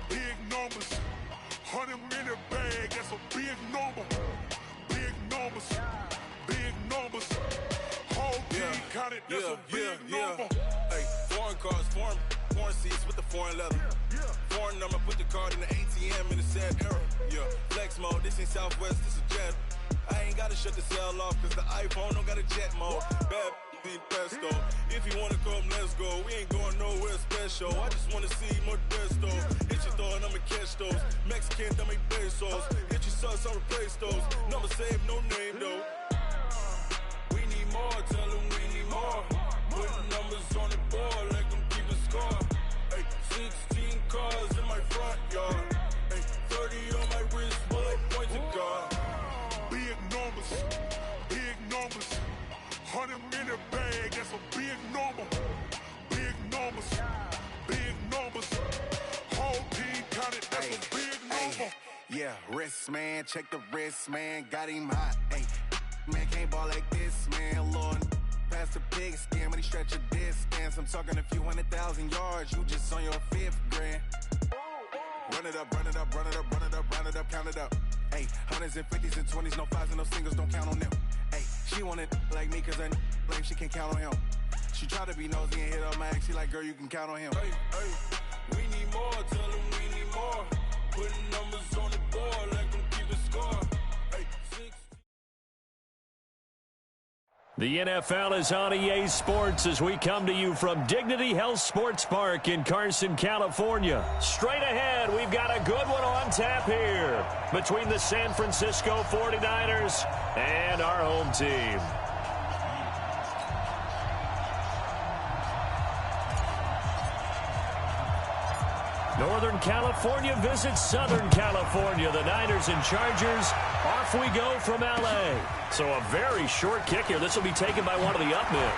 big numbers. 100 in the bag, that's a big number. Big numbers, big numbers. Whole team counted, that's a big number. Hey, foreign cars, foreign seats with the foreign leather. Foreign number, put the card in the ATM in the sad era. Yeah, flex mode, this ain't Southwest, this a jet. I ain't gotta shut the cell off, cause the iPhone don't got a jet mode. Bad in pesto. If you wanna come, let's go. We ain't going nowhere special. I just wanna see more desto. Hit your thought, I'ma catch those. Mexican, dame pesos. Hit your sus, I'll replace those. Number saved, no name though. We need more, tell them we need more. Putting numbers on the board like I'm keeping score. Hey, 16 cars in my front yard. Hey, 30 on my wrist while I point to God. Big numbers, big numbers. 100 in the bag, that's a big number. Big numbers, big numbers. Whole team counted, that's a big number. Yeah, wrist man, check the wrist man, got him hot. Hey, man can't ball like this, man. Lord, past the pig skin, but he stretch a distance. I'm talking a few 100,000 yards, you just on your 5th grand. Run it up, run it up, run it up, run it up, run it up, count it up. Hey, 100s and 50s and 20s, no 5s and no singles, don't count on them. Hey, she want it like me, cause I like she can count on him. She try to be nosy and hit up my ex, she like, girl, you can count on him. Hey, we need more, tell them we need more. Putting numbers on the board like I'm keeping score. Hey, 6. The NFL is on EA Sports as we come to you from Dignity Health Sports Park in Carson, California. Straight ahead, we've got a good one on tap here between the San Francisco 49ers and our home team. Northern California visits Southern California. The Niners and Chargers, off we go from L.A. So a very short kick here. This will be taken by one of the up men.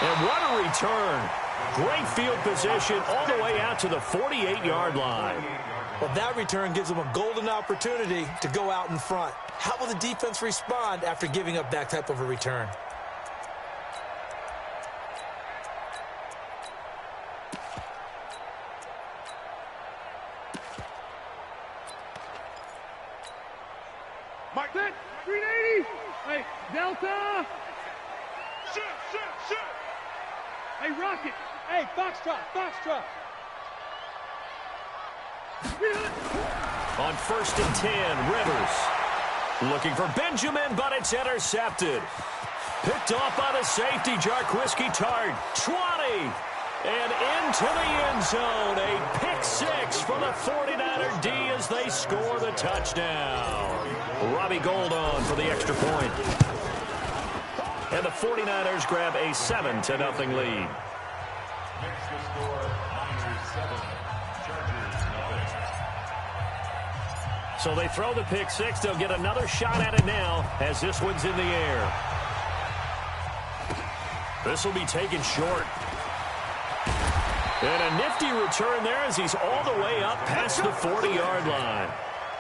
And what a return. Great field position all the way out to the 48-yard line. Well, that return gives them a golden opportunity to go out in front. How will the defense respond after giving up that type of a return? Mike, 380. Hey, Delta. Shoot. Hey, Rocket. Hey, Foxtrot. On 1st and 10, Rivers. Looking for Benjamin, but it's intercepted. Picked off by the safety, Jarquiski Tart. 20. And into the end zone. A pick six for the 49er D as they score the touchdown. Robbie Gould on for the extra point. And the 49ers grab a 7-0 lead. So they throw the pick six. They'll get another shot at it now as this one's in the air. This will be taken short. And a nifty return there as he's all the way up past the 40-yard line.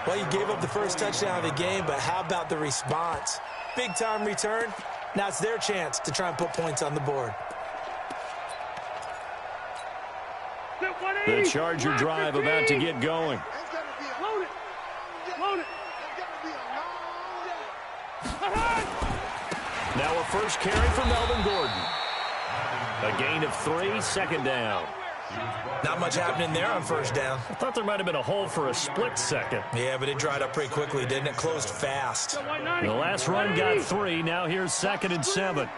Well, you gave up the first touchdown of the game, but how about the response? Big-time return. Now it's their chance to try and put points on the board. The Charger drive about to get going. Load it. Now a first carry for Melvin Gordon. A gain of 3, 2nd down. Not much happening there on first down. I thought there might have been a hole for a split second. Yeah, but it dried up pretty quickly, didn't it? Closed fast. The last run got 3. Now here's 2nd and 7. Hey,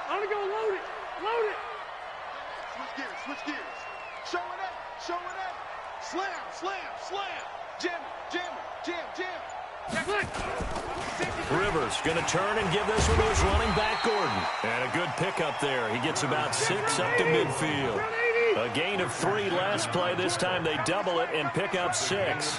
I want to go load it. Switch gears. Show it up. Slam. Jam. Rivers going to turn and give this one to his running back, Gordon. And a good pickup there. He gets about 6 up to midfield. A gain of 3 last play. This time they double it and pick up 6.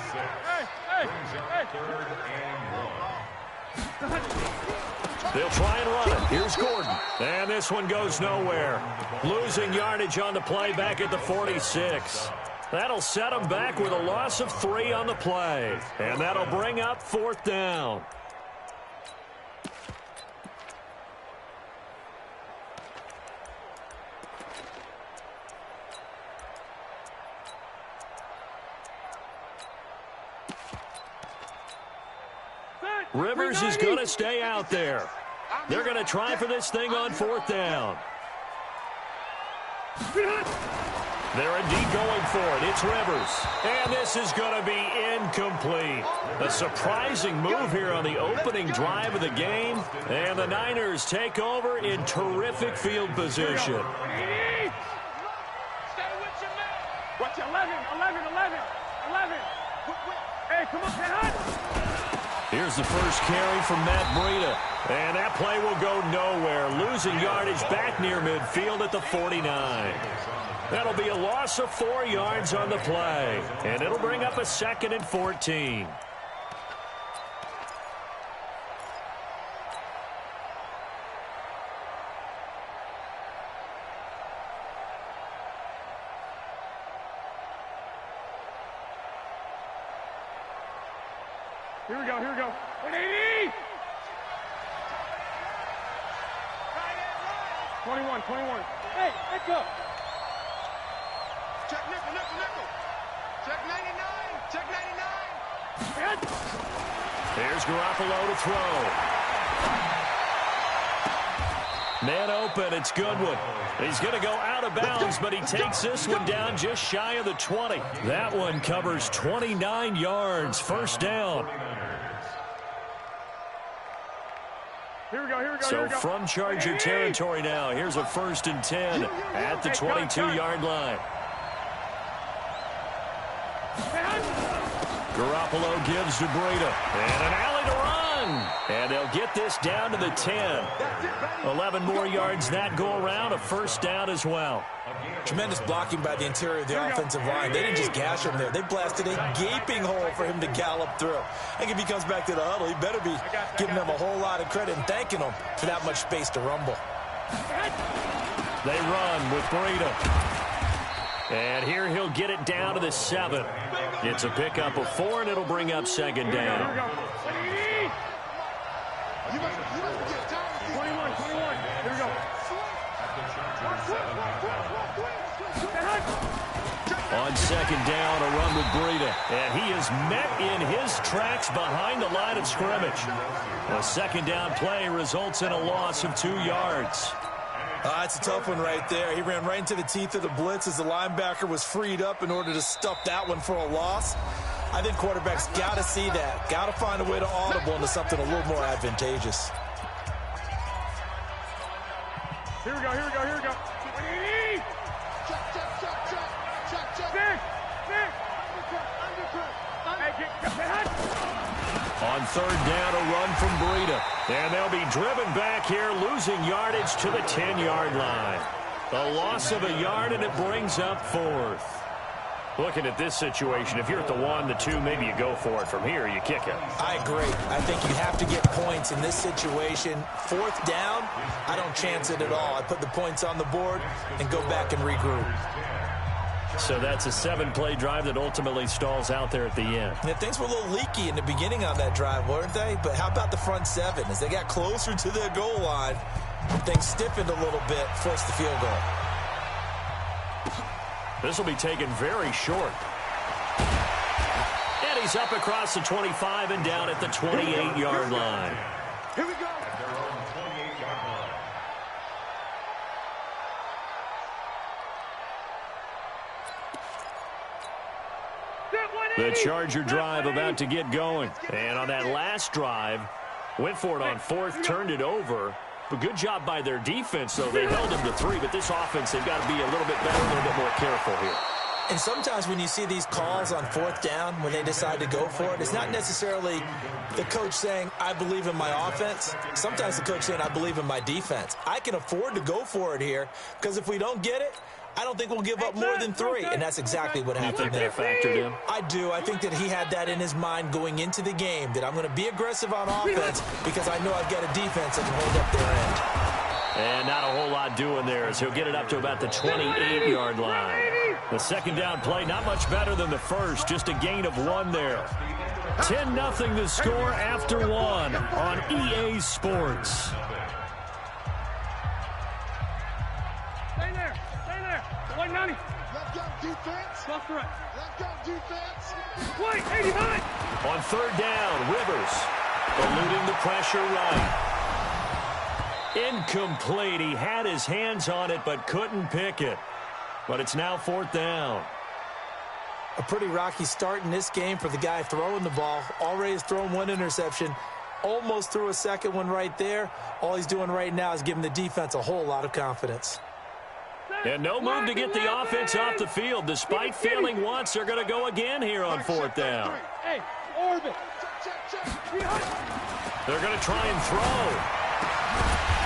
They'll try and run it. Here's Gordon. And this one goes nowhere. Losing yardage on the play back at the 46. That'll set them back with a loss of 3 on the play. And that'll bring up 4th down. Rivers is going to stay out there. They're going to try for this thing on 4th down. They're indeed going for it. It's Rivers. And this is going to be incomplete. A surprising move here on the opening drive of the game. And the Niners take over in terrific field position. Stay with your man. Watch 11. Hey, come on, get hot. Here's the first carry from Matt Breida. And that play will go nowhere. Losing yardage back near midfield at the 49. That'll be a loss of 4 yards on the play. And it'll bring up a 2nd and 14. Here we go. 180. 21. Hey, let's go. Check nickel. Check 99. There's Garoppolo to throw. Man open, it's Goodwin. He's going to go out of bounds, but he takes this one down just shy of the 20. That one covers 29 yards, 1st down. Here we go. So from Charger territory now, here's a 1st and 10 at the 22-yard line. Garoppolo gives to Breida. And an alley to run. And they'll get this down to the 10. 11 more yards that go around. A 1st down as well. Tremendous blocking by the interior of the offensive line. They didn't just gash him there. They blasted a gaping hole for him to gallop through. I think if he comes back to the huddle, he better be giving them a whole lot of credit and thanking them for that much space to rumble. They run with Breida. And here he'll get it down to the 7. It's a pickup of 4, and it'll bring up 2nd down. 21. Here we go. On 2nd down, a run with Breida. And he is met in his tracks behind the line of scrimmage. A 2nd down play results in a loss of 2 yards. That's a tough one right there. He ran right into the teeth of the blitz as the linebacker was freed up in order to stuff that one for a loss. I think quarterbacks got to see that. Got to find a way to audible into something a little more advantageous. Here we go. 180. Check. On 3rd down, a run from Breida. And they'll be driven back here, losing yardage to the 10-yard line. A loss of a yard, and it brings up 4th. Looking at this situation, if you're at the 1, the 2, maybe you go for it. From here, you kick it. I agree. I think you have to get points in this situation. 4th down, I don't chance it at all. I put the points on the board and go back and regroup. So that's a 7-play drive that ultimately stalls out there at the end. Yeah, things were a little leaky in the beginning on that drive, weren't they? But how about the front 7? As they got closer to their goal line, things stiffened a little bit, forced the field goal. This will be taken very short. And he's up across the 25 and down at the 28-yard line. Here we go. The Charger drive about to get going. And on that last drive, went for it on 4th, turned it over. But good job by their defense, though. They held him to 3, but this offense, they've got to be a little bit better, a little bit more careful here. And sometimes when you see these calls on 4th down, when they decide to go for it, it's not necessarily the coach saying, I believe in my offense. Sometimes the coach saying, I believe in my defense. I can afford to go for it here, because if we don't get it, I don't think we'll give up more than 3, and that's exactly what happened there. You think that factored in? I do. I think that he had that in his mind going into the game, that I'm going to be aggressive on offense because I know I've got a defense that can hold up their end. And not a whole lot doing there as he'll get it up to about the 28-yard line. The 2nd down play, not much better than the first, just a gain of 1 there. 10-0 the score after 1 on EA Sports. Stay there. 190. Let's go defense. Left to right. Let's go defense. Wait, 89. On 3rd down, Rivers. Eluding the pressure right. Incomplete. He had his hands on it but couldn't pick it. But it's now 4th down. A pretty rocky start in this game for the guy throwing the ball. Already has thrown 1 interception. Almost threw a second one right there. All he's doing right now is giving the defense a whole lot of confidence. And no move to get the offense off the field. Despite failing once, they're going to go again here on 4th down. Hey, orbit. They're going to try and throw.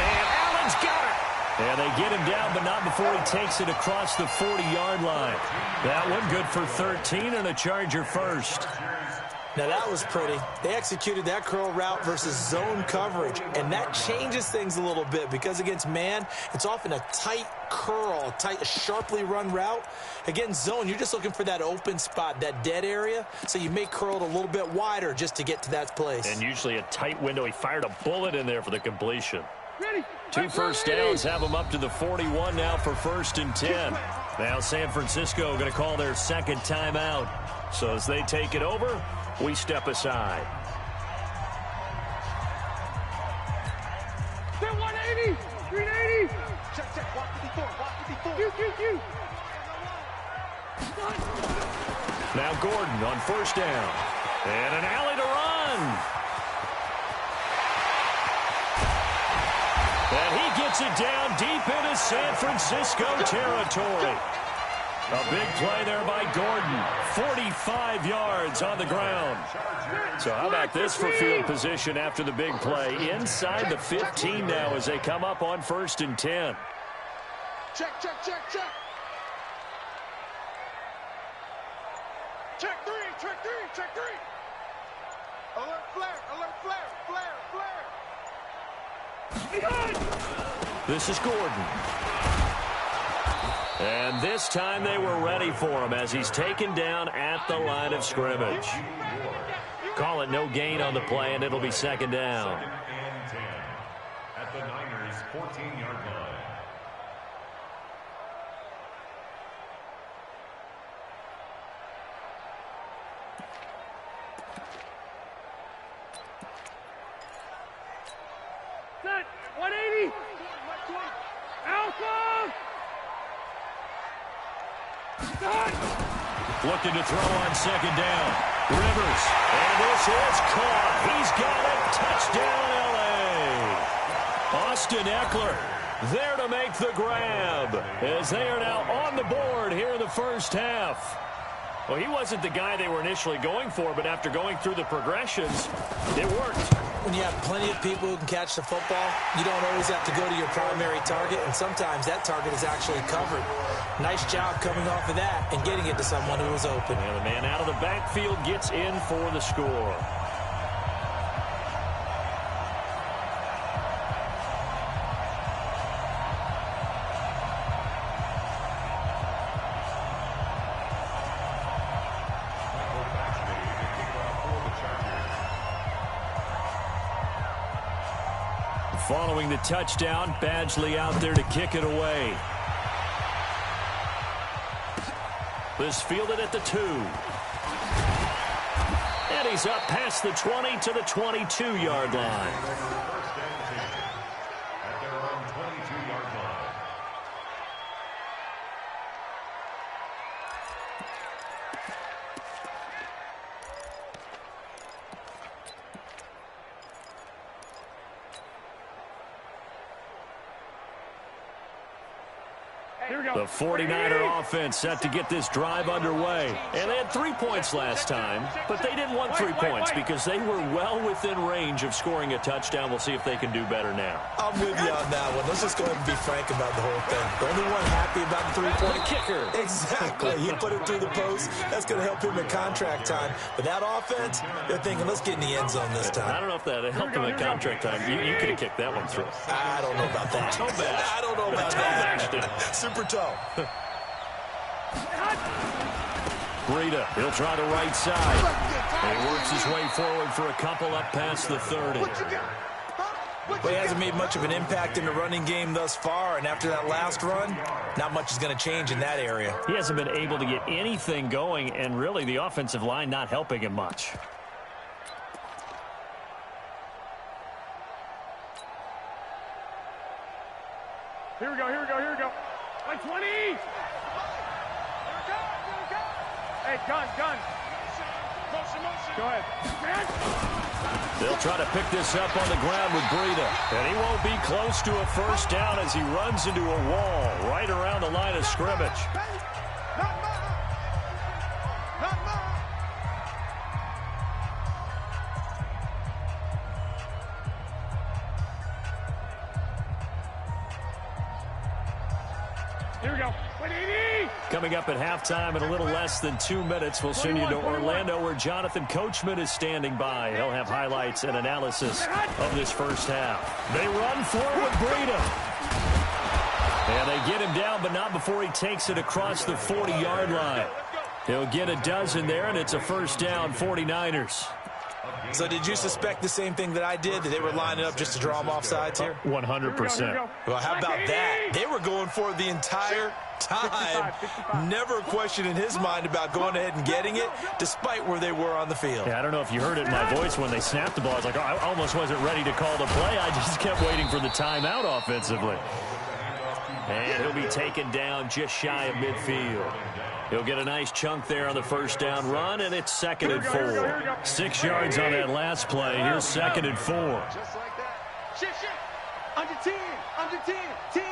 And Allen's got it. And they get him down, but not before he takes it across the 40-yard line. That one good for 13 and a Charger first. Now, that was pretty. They executed that curl route versus zone coverage, and that changes things a little bit because against man, it's often a tight curl, a sharply run route. Against zone, you're just looking for that open spot, that dead area, so you may curl it a little bit wider just to get to that place. And usually a tight window. He fired a bullet in there for the completion. Ready. 2 first downs have them up to the 41 now for 1st and 10. Now San Francisco going to call their second timeout. So as they take it over, we step aside. Set 180. 380. Check. Walk to the floor. Q. Now Gordon on 1st down. And an alley to run. And he gets it down deep into San Francisco territory. A big play there by Gordon. 45 yards on the ground. So how about this for field position after the big play? Inside the 15 now as they come up on 1st and 10. Check. Check 3. Alert flare. This is Gordon. And this time they were ready for him as he's taken down at the line of scrimmage. Call it no gain on the play, and it'll be 2nd down. 2nd and 10 at the Niners' 14-yard line. Set 180. Alpha. Looking to throw on 2nd down. Rivers. And this is caught. He's got it. Touchdown, L.A. Austin Eckler there to make the grab as they are now on the board here in the first half. Well, he wasn't the guy they were initially going for, but after going through the progressions, it worked. When you have plenty of people who can catch the football, you don't always have to go to your primary target, and sometimes that target is actually covered. Nice job coming off of that and getting it to someone who was open. And the man out of the backfield gets in for the score. Following the touchdown, Badgley out there to kick it away. This fielded at the 2. And he's up past the 20 to the 22-yard line. First and 10 at their own 22-yard line. The 49er offense set to get this drive underway. And they had 3 points last time, but they didn't want 3 points because they were well within range of scoring a touchdown. We'll see if they can do better now. I'm with you on that one. Let's just go ahead and be frank about the whole thing. The only one happy about the three-point kicker. Exactly. He put it through the post. That's going to help him in contract time. But that offense, they're thinking, let's get in the end zone this time. I don't know if that helped him in contract time. You could have kicked that one through. I don't know about that. Toe bash. I don't know about that. Super toe. Breida, he'll try the right side. And he works his way forward for a couple up past the 30. Well, he hasn't made much of an impact in the running game thus far, and after that last run, not much is going to change in that area. He hasn't been able to get anything going, and really the offensive line not helping him much. Here we go, here we go, here we go. 120! Hey, gun. Go ahead. They'll try to pick this up on the ground with Breida. And he won't be close to a first down as he runs into a wall right around the line of scrimmage. Here we go. 180! Coming up at halftime in a little less than 2 minutes, we'll send you to Orlando where Jonathan Coachman is standing by. He'll have highlights and analysis of this first half. They run forward with Breida. And they get him down, but not before he takes it across the 40-yard line. He'll get a dozen there, and it's a first down, 49ers. So did you suspect the same thing that I did, that they were lining up just to draw them off sides here? 100%. Well, how about that? They were going for it the entire time. 55. Never a question in his mind about going ahead and getting it, despite where they were on the field. Yeah, I don't know if you heard it in my voice when they snapped the ball. I was like, oh, I almost wasn't ready to call the play. I just kept waiting for the timeout offensively. And he'll be taken down just shy of midfield. He'll get a nice chunk there on the first down run, and it's 2nd and 4. 6 yards on that last play. Here's 2nd and 4. Just like that. Shit. Under 10. Under 10. 10.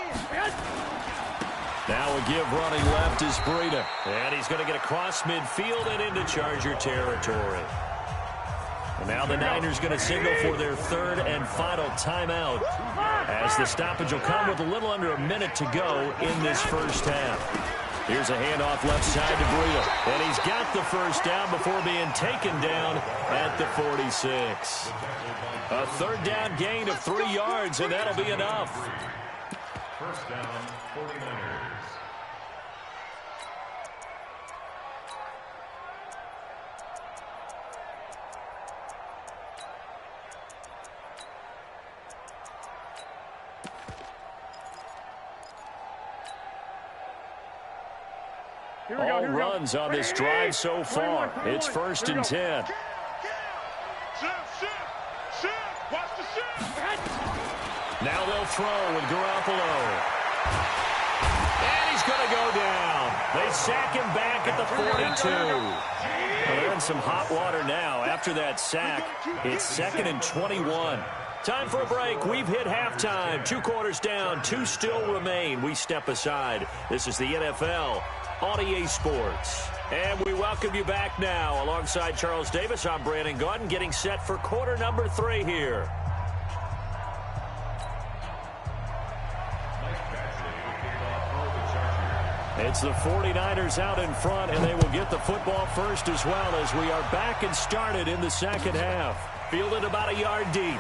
Now a give running left is Breida. And he's going to get across midfield and into Charger territory. And now the Niners going to signal for their 3rd and final timeout, as the stoppage will come with a little under a minute to go in this first half. Here's a handoff left side to Breida. And he's got the first down before being taken down at the 46. A 3rd down gain of 3 yards, and that'll be enough. First down, 49ers. All runs on this drive so far. It's 1st and 10. Watch the shift. Now they'll throw with Garoppolo. And he's going to go down. They sack him back at the 42. Well, they're in some hot water now. After that sack, it's 2nd and 21. Time for a break. We've hit halftime. 2 quarters down. 2 still remain. We step aside. This is the NFL on EA Sports. And we welcome you back now. Alongside Charles Davis, I'm Brandon Gaudin, getting set for quarter number 3 here. It's the 49ers out in front, and they will get the football first as well, as we are back and started in the second half. Fielded about a yard deep.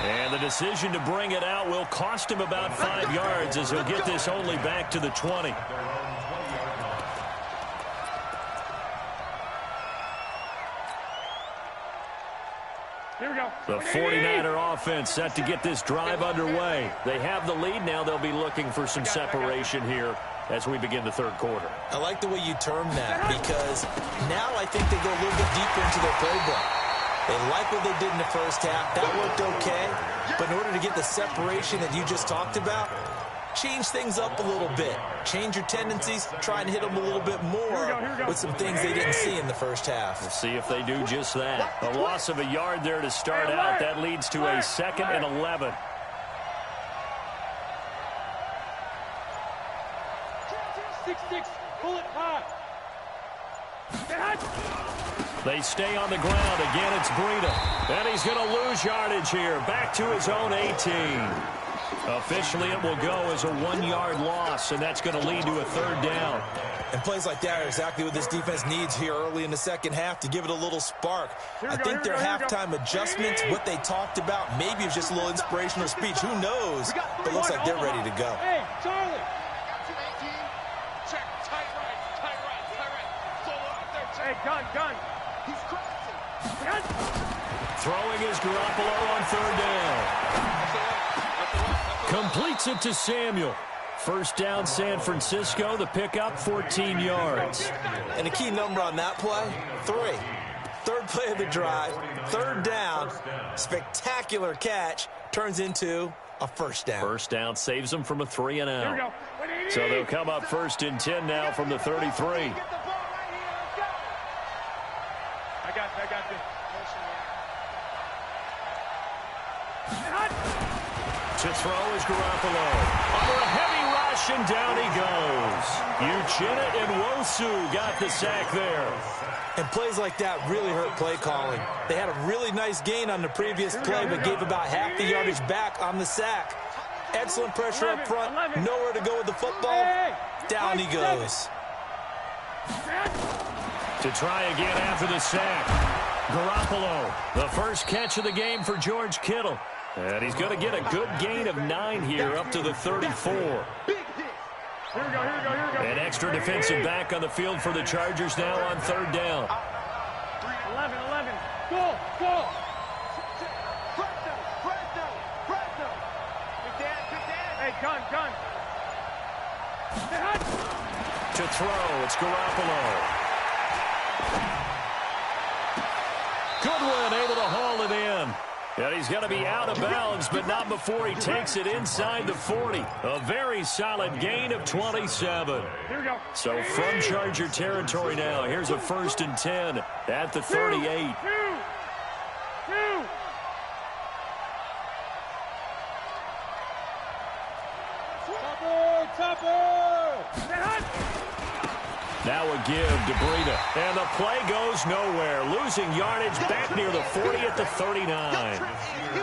And the decision to bring it out will cost him about 5 yards, as he'll get this only back to the 20. Here we go. The 49er offense set to get this drive underway. They have the lead now. They'll be looking for some separation here as we begin the 3rd quarter. I like the way you term that, because now I think they go a little bit deeper into their playbook. They like what they did in the first half. That worked okay. But in order to get the separation that you just talked about, change things up a little bit. Change your tendencies. Try and hit them a little bit more with some things they didn't see in the first half. We'll see if they do just that. A loss of a yard there to start out. That leads to a 2nd and 11. Bullet hot. They stay on the ground. Again, it's Breida. And he's going to lose yardage here. Back to his own 18. Officially, it will go as a 1-yard loss, and that's going to lead to a 3rd down. And plays like that are exactly what this defense needs here early in the second half to give it a little spark. I think their halftime adjustments, what they talked about, maybe it's just a little inspirational speech. Who knows? But it looks like they're ready to go. Hey, Charlie. Check. Tight right. Solo out there. Check. Hey, gun. He's crossing. Throwing is Garoppolo on 3rd down. Completes it to Samuel. First down, San Francisco. The pickup, 14 yards. And a key number on that play, 3. 3rd play of the drive, 3rd down. Spectacular catch turns into a first down. First down saves them from a 3 and Here we out. go. So they'll come up 1st and 10 now from the 33. Get the ball right here. Let's go. I got this. To throw is Garoppolo. Under a heavy rush, and down he goes. Uchenna and Wosu got the sack there. And plays like that really hurt play calling. They had a really nice gain on the previous play, but gave about half the yardage back on the sack. Excellent pressure up front. Nowhere to go with the football. Down he goes. To try again after the sack. Garoppolo, the first catch of the game for George Kittle. And he's going to get a good gain of 9 here up to the 34. Here we go. An extra defensive back on the field for the Chargers now on 3rd down. 11. Go. Presto. Good dad. Hey, gun. To throw, it's Garoppolo. Goodwin able to haul it in. And he's going to be out of bounds, but not before he takes it inside the 40. A very solid gain of 27. Here we go. So from Charger territory now, here's a 1st and 10 at the 38. Two. Topper. Now a give to Breida. And the play goes nowhere. Losing yardage back near the 40 at the 39.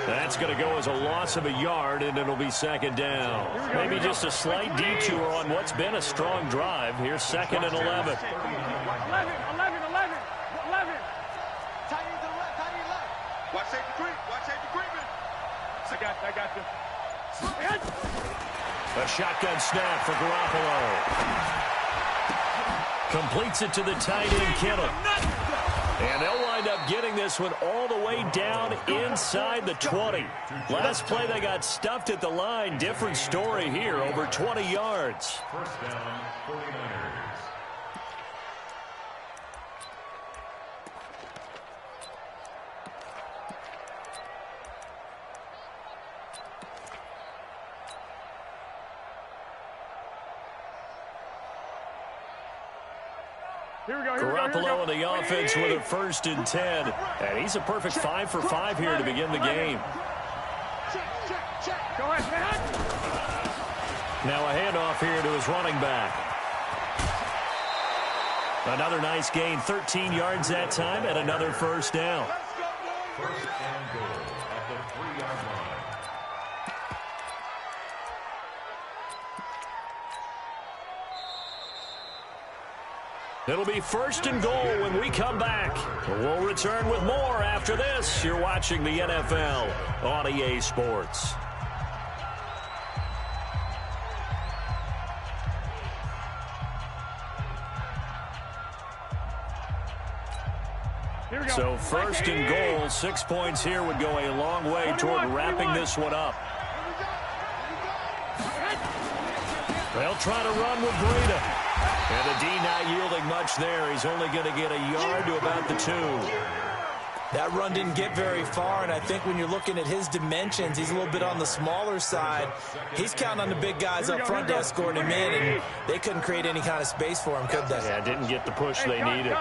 That's going to go as a loss of a yard, and it'll be 2nd down. Maybe just a slight detour on what's been a strong drive. Here's 2nd and 11. 11. Tight end to the left. Watch safety creep. I got this. A shotgun snap for Garoppolo. Completes it to the tight end, Kittle. And they'll wind up getting this one all the way down inside the 20. Last play, they got stuffed at the line. Different story here, over 20 yards. First down, 49ers. Garoppolo and the offense with a 1st and 10. And he's a perfect 5 for 5 here to begin the game. Go ahead. Now a handoff here to his running back. Another nice gain, 13 yards that time, and another 1st down. First and goal at the 3-yard line. It'll be 1st and goal when we come back. We'll return with more after this. You're watching the NFL on EA Sports. So 1st and goal, 6 points here would go a long way toward wrapping this one up. They'll try to run with Breida. And the D not yielding much there. He's only going to get a yard to about the 2. That run didn't get very far, and I think when you're looking at his dimensions, he's a little bit on the smaller side. He's counting on the big guys up front to escort him in, and they couldn't create any kind of space for him, could they? Yeah, didn't get the push they needed.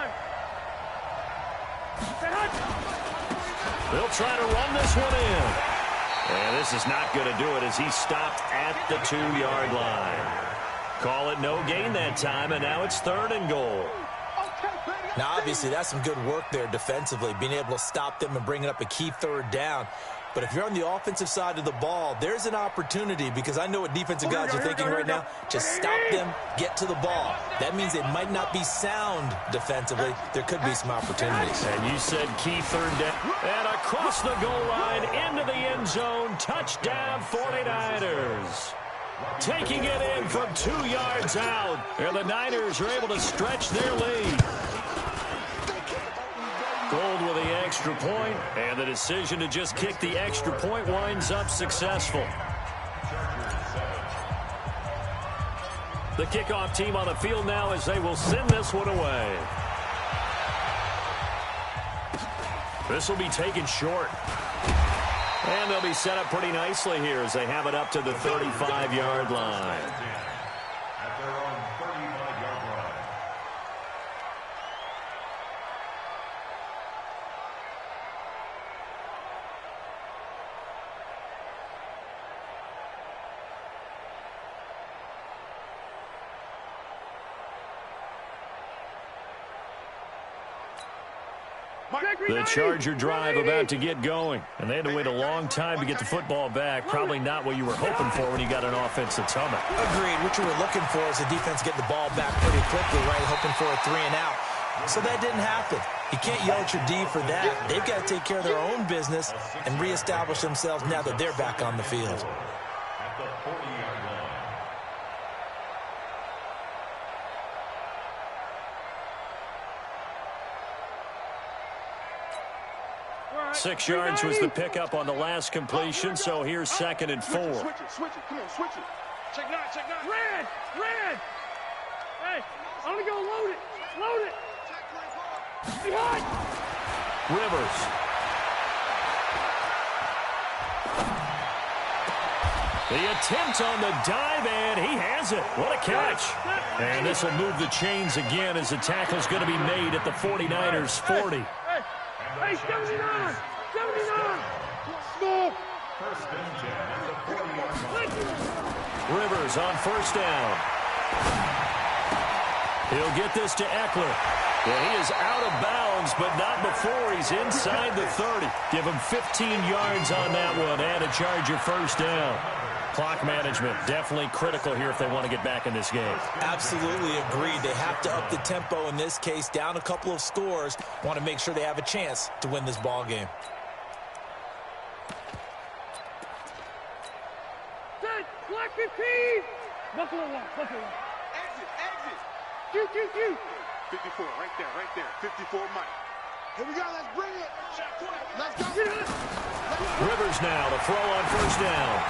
They'll try to run this one in. And this is not going to do it as he stopped at the 2-yard line. Call it no gain that time, and now it's 3rd and goal. Now, obviously, that's some good work there defensively, being able to stop them and bringing up a key 3rd down. But if you're on the offensive side of the ball, there's an opportunity, because I know what defensive guys are thinking right now. Just stop them, get to the ball. That means they might not be sound defensively. There could be some opportunities. And you said key 3rd down. And across the goal line, into the end zone, touchdown 49ers. Taking it in from 2 yards out. And the Niners are able to stretch their lead. Gold with the extra point, and the decision to just kick the extra point winds up successful. The kickoff team on the field now as they will send this one away. This will be taken short. And they'll be set up pretty nicely here as they have it up to the 35-yard line. At their own 35-yard line. The Charger drive about to get going. And they had to wait a long time to get the football back. Probably not what you were hoping for when you got an offense that's humming. Agreed. What you were looking for is the defense getting the ball back pretty quickly, right? Hoping for a 3 and out. So that didn't happen. You can't yell at your D for that. They've got to take care of their own business and reestablish themselves now that they're back on the field. At the 40-yard line. 6 yards was the pickup on the last completion, so here's 2nd and 4. Switch it. Come on, switch it. Check 9. Red. Hey, I'm going to go load it. Behind. Rivers. The attempt on the dive, and he has it. What a catch. And this will move the chains again as the tackle's going to be made at the 49ers' 40. Hey, 79. Small. First and 10 at the 40-yard line. Rivers on first down. He'll get this to Eckler. And he is out of bounds, but not before he's inside the 30. Give him 15 yards on that one and a Charger first down. Clock management definitely critical here if they want to get back in this game. Absolutely agreed. They have to up the tempo in this case, down a couple of scores. Want to make sure they have a chance to win this ball game. Set. Black 15. Buffalo one. Exit. Q. 54, right there. 54, Mike. Here we go, let's bring it. Let's go. Rivers now to throw on first down.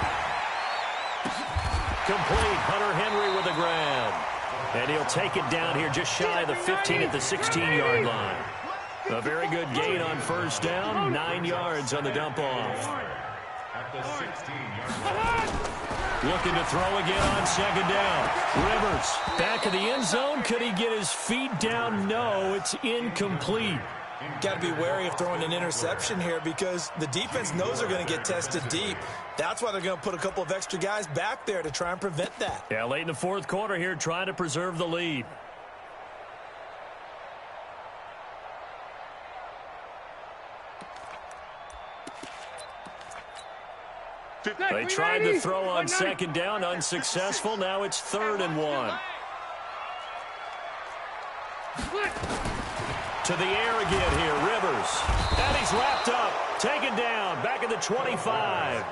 Complete. Hunter Henry with a grab. And he'll take it down here just shy of the 15 at the 16-yard line. A very good gain on first down. 9 yards on the dump-off. At the 16-yard line. Looking to throw again on second down. Rivers back of the end zone. Could he get his feet down? No, it's incomplete. Got to be wary of throwing an interception here because the defense knows they're going to get tested deep. That's why they're going to put a couple of extra guys back there to try and prevent that. Yeah, late in the fourth quarter here, trying to preserve the lead. They tried to throw on second down, unsuccessful. Now it's 3rd and 1. To the air again here, Rivers. And he's wrapped up, taken down, back at the 25.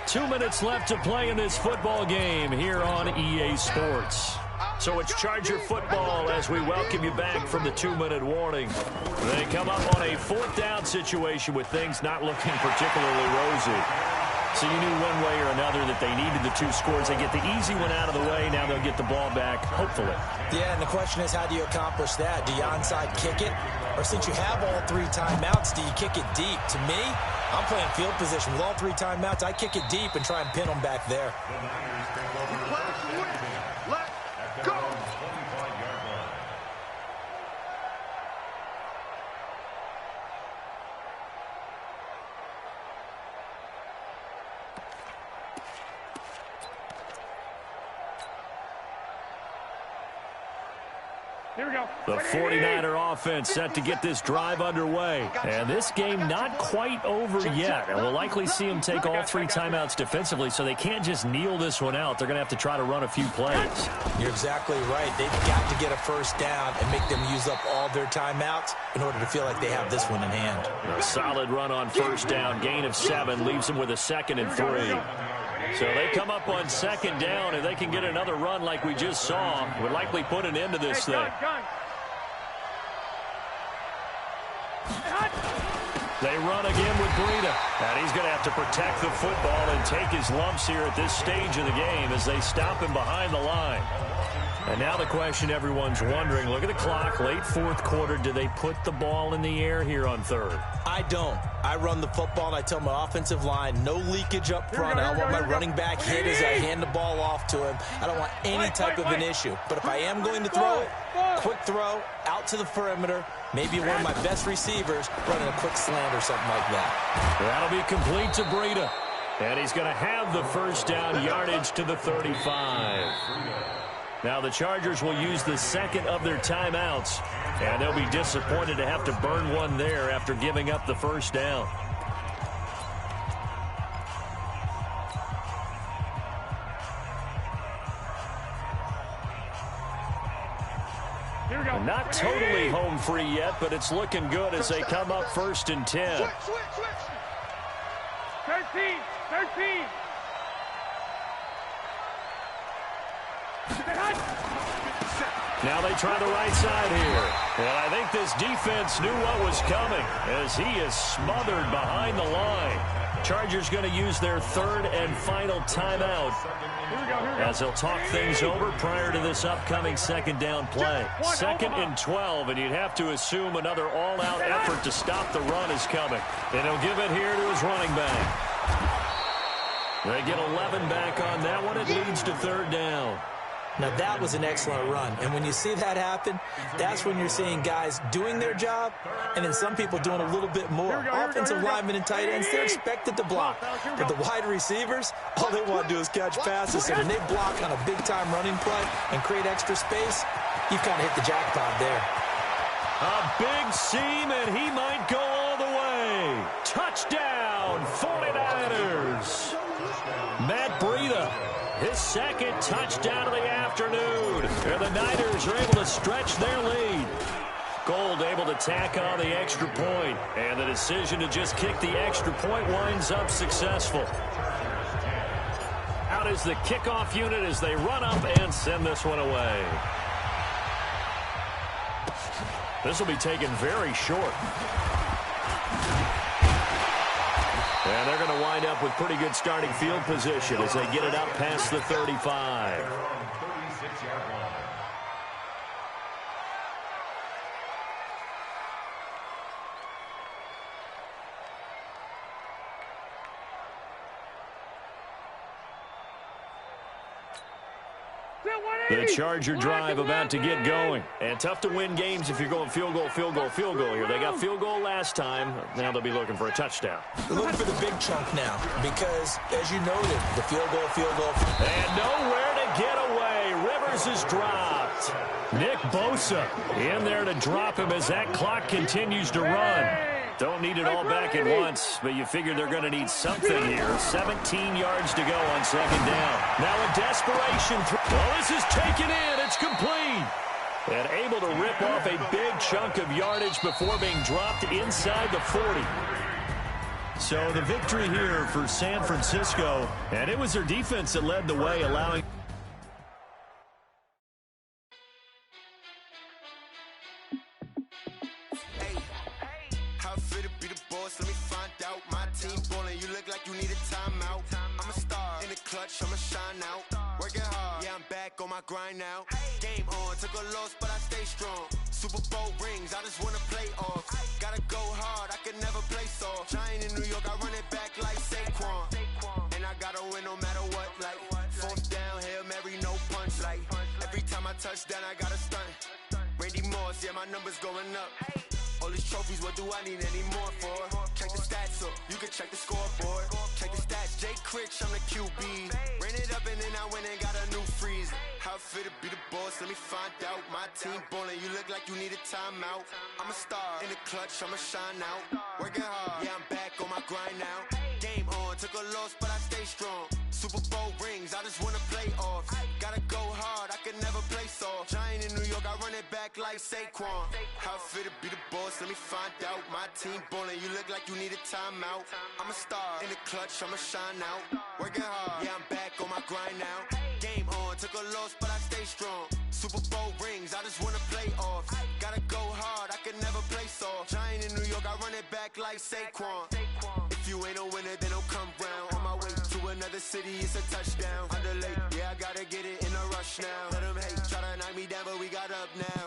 2 minutes left to play in this football game here on EA Sports. So it's Charger football as we welcome you back from the 2-minute warning. They come up on a 4th down situation with things not looking particularly rosy. So you knew one way or another that they needed the 2 scores. They get the easy one out of the way. Now they'll get the ball back, hopefully. Yeah, and the question is, how do you accomplish that? Do you onside kick it? Or since you have all 3 timeouts, do you kick it deep? To me, I'm playing field position. With all 3 timeouts, I kick it deep and try and pin them back there. Let's go. 25-yard line. Here we go. The 49er offense set to get this drive underway. And this game not quite over yet. And we'll likely see them take all 3 timeouts defensively, so they can't just kneel this one out. They're going to have to try to run a few plays. You're exactly right. They've got to get a first down and make them use up all their timeouts in order to feel like they have this one in hand. A solid run on first down. Gain of 7 leaves them with a 2nd and 3. So they come up on second down. If they can get another run like we just saw, would likely put an end to this thing. They run again with Breida. And he's going to have to protect the football and take his lumps here at this stage of the game as they stop him behind the line. And now the question everyone's wondering, look at the clock, late fourth quarter, do they put the ball in the air here on third? I don't. I run the football, and I tell my offensive line, no leakage up front. I don't want my running back hit as I hand the ball off to him. I don't want any type of an issue. But if I am going to throw it, quick throw, out to the perimeter, maybe one of my best receivers running a quick slant or something like that. That'll be complete to Breida. And he's going to have the first down yardage to the 35. Now the Chargers will use the second of their timeouts, and they'll be disappointed to have to burn one there after giving up the first down. Not totally home free yet, but it's looking good as they come up 1st and 10. Switch. 13. Now they try the right side here. And I think this defense knew what was coming as he is smothered behind the line. Chargers going to use their third and final timeout as they'll talk things over prior to this upcoming second down play. 2nd and 12, and you'd have to assume another all-out effort to stop the run is coming. And he'll give it here to his running back. They get 11 back on that one. It leads to third down. Now, that was an excellent run. And when you see that happen, that's when you're seeing guys doing their job and then some people doing a little bit more. Offensive linemen and tight ends, they're expected to block. But the wide receivers, all they want to do is catch passes. And when they block on a big-time running play and create extra space, you've kind of hit the jackpot there. A big seam, and he might go all the way. Touchdown, 49ers. Matt Breida. His second touchdown of the afternoon. And the Niners are able to stretch their lead. Gold able to tack on the extra point. And the decision to just kick the extra point winds up successful. Out is the kickoff unit as they run up and send this one away. This will be taken very short. And they're going to wind up with pretty good starting field position as they get it up past the 35. The Charger drive about to get going. And tough to win games if you're going field goal here. They got field goal last time. Now they'll be looking for a touchdown. They're looking for the big chunk now because, as you noted, the field goal. And nowhere to get away. Rivers is dropped. Nick Bosa in there to drop him as that clock continues to run. Don't need it all back at once, but you figure they're going to need something here. 17 yards to go on second down. Now in desperation. Well, this is taken in. It's complete. And able to rip off a big chunk of yardage before being dropped inside the 40. So the victory here for San Francisco. And it was their defense that led the way, allowing... I'ma shine out, working hard, yeah, I'm back on my grind now. Game on, took a loss, but I stay strong. Super Bowl rings, I just wanna play off. Gotta go hard, I can never play soft. Giant in New York, I run it back like Saquon. And I gotta win no matter what, like fourth down, Hail Mary, no punch. Like every time I touch down, I gotta stunt. Randy Moss, yeah, my numbers going up. All these trophies, what do I need any more for? Check the stats up, you can check the scoreboard. Check the stats, Jay Critch, I'm the QB. Ran it up and then I went and got a new freeze. How it fit to be the boss, let me find out. My team ballin', you look like you need a timeout. I'm a star, in the clutch, I'ma shine out. Working hard, yeah, I'm back on my grind now. Game on, took a loss, but I stay strong. Super Bowl rings, I just wanna play off. Gotta go hard, I can never play soft. Giant in New York, I run it back like Saquon. How it fit to be the boss, let me find out. My team ballin', you look like you need a timeout. I'm a star, in the clutch, I'ma shine out. Working hard, yeah, I'm back on my grind now. Game on, took a loss, but I stay strong. Super Bowl rings, I just wanna play off. Gotta go hard, I can never play soft. Giant in New York, I run it back like Saquon. If you ain't a winner, then don't come round. On my way to another city. city, it's a touchdown. Underlay, yeah, I gotta get it in a rush now. Let them hate, try to knock me down, but we got up now.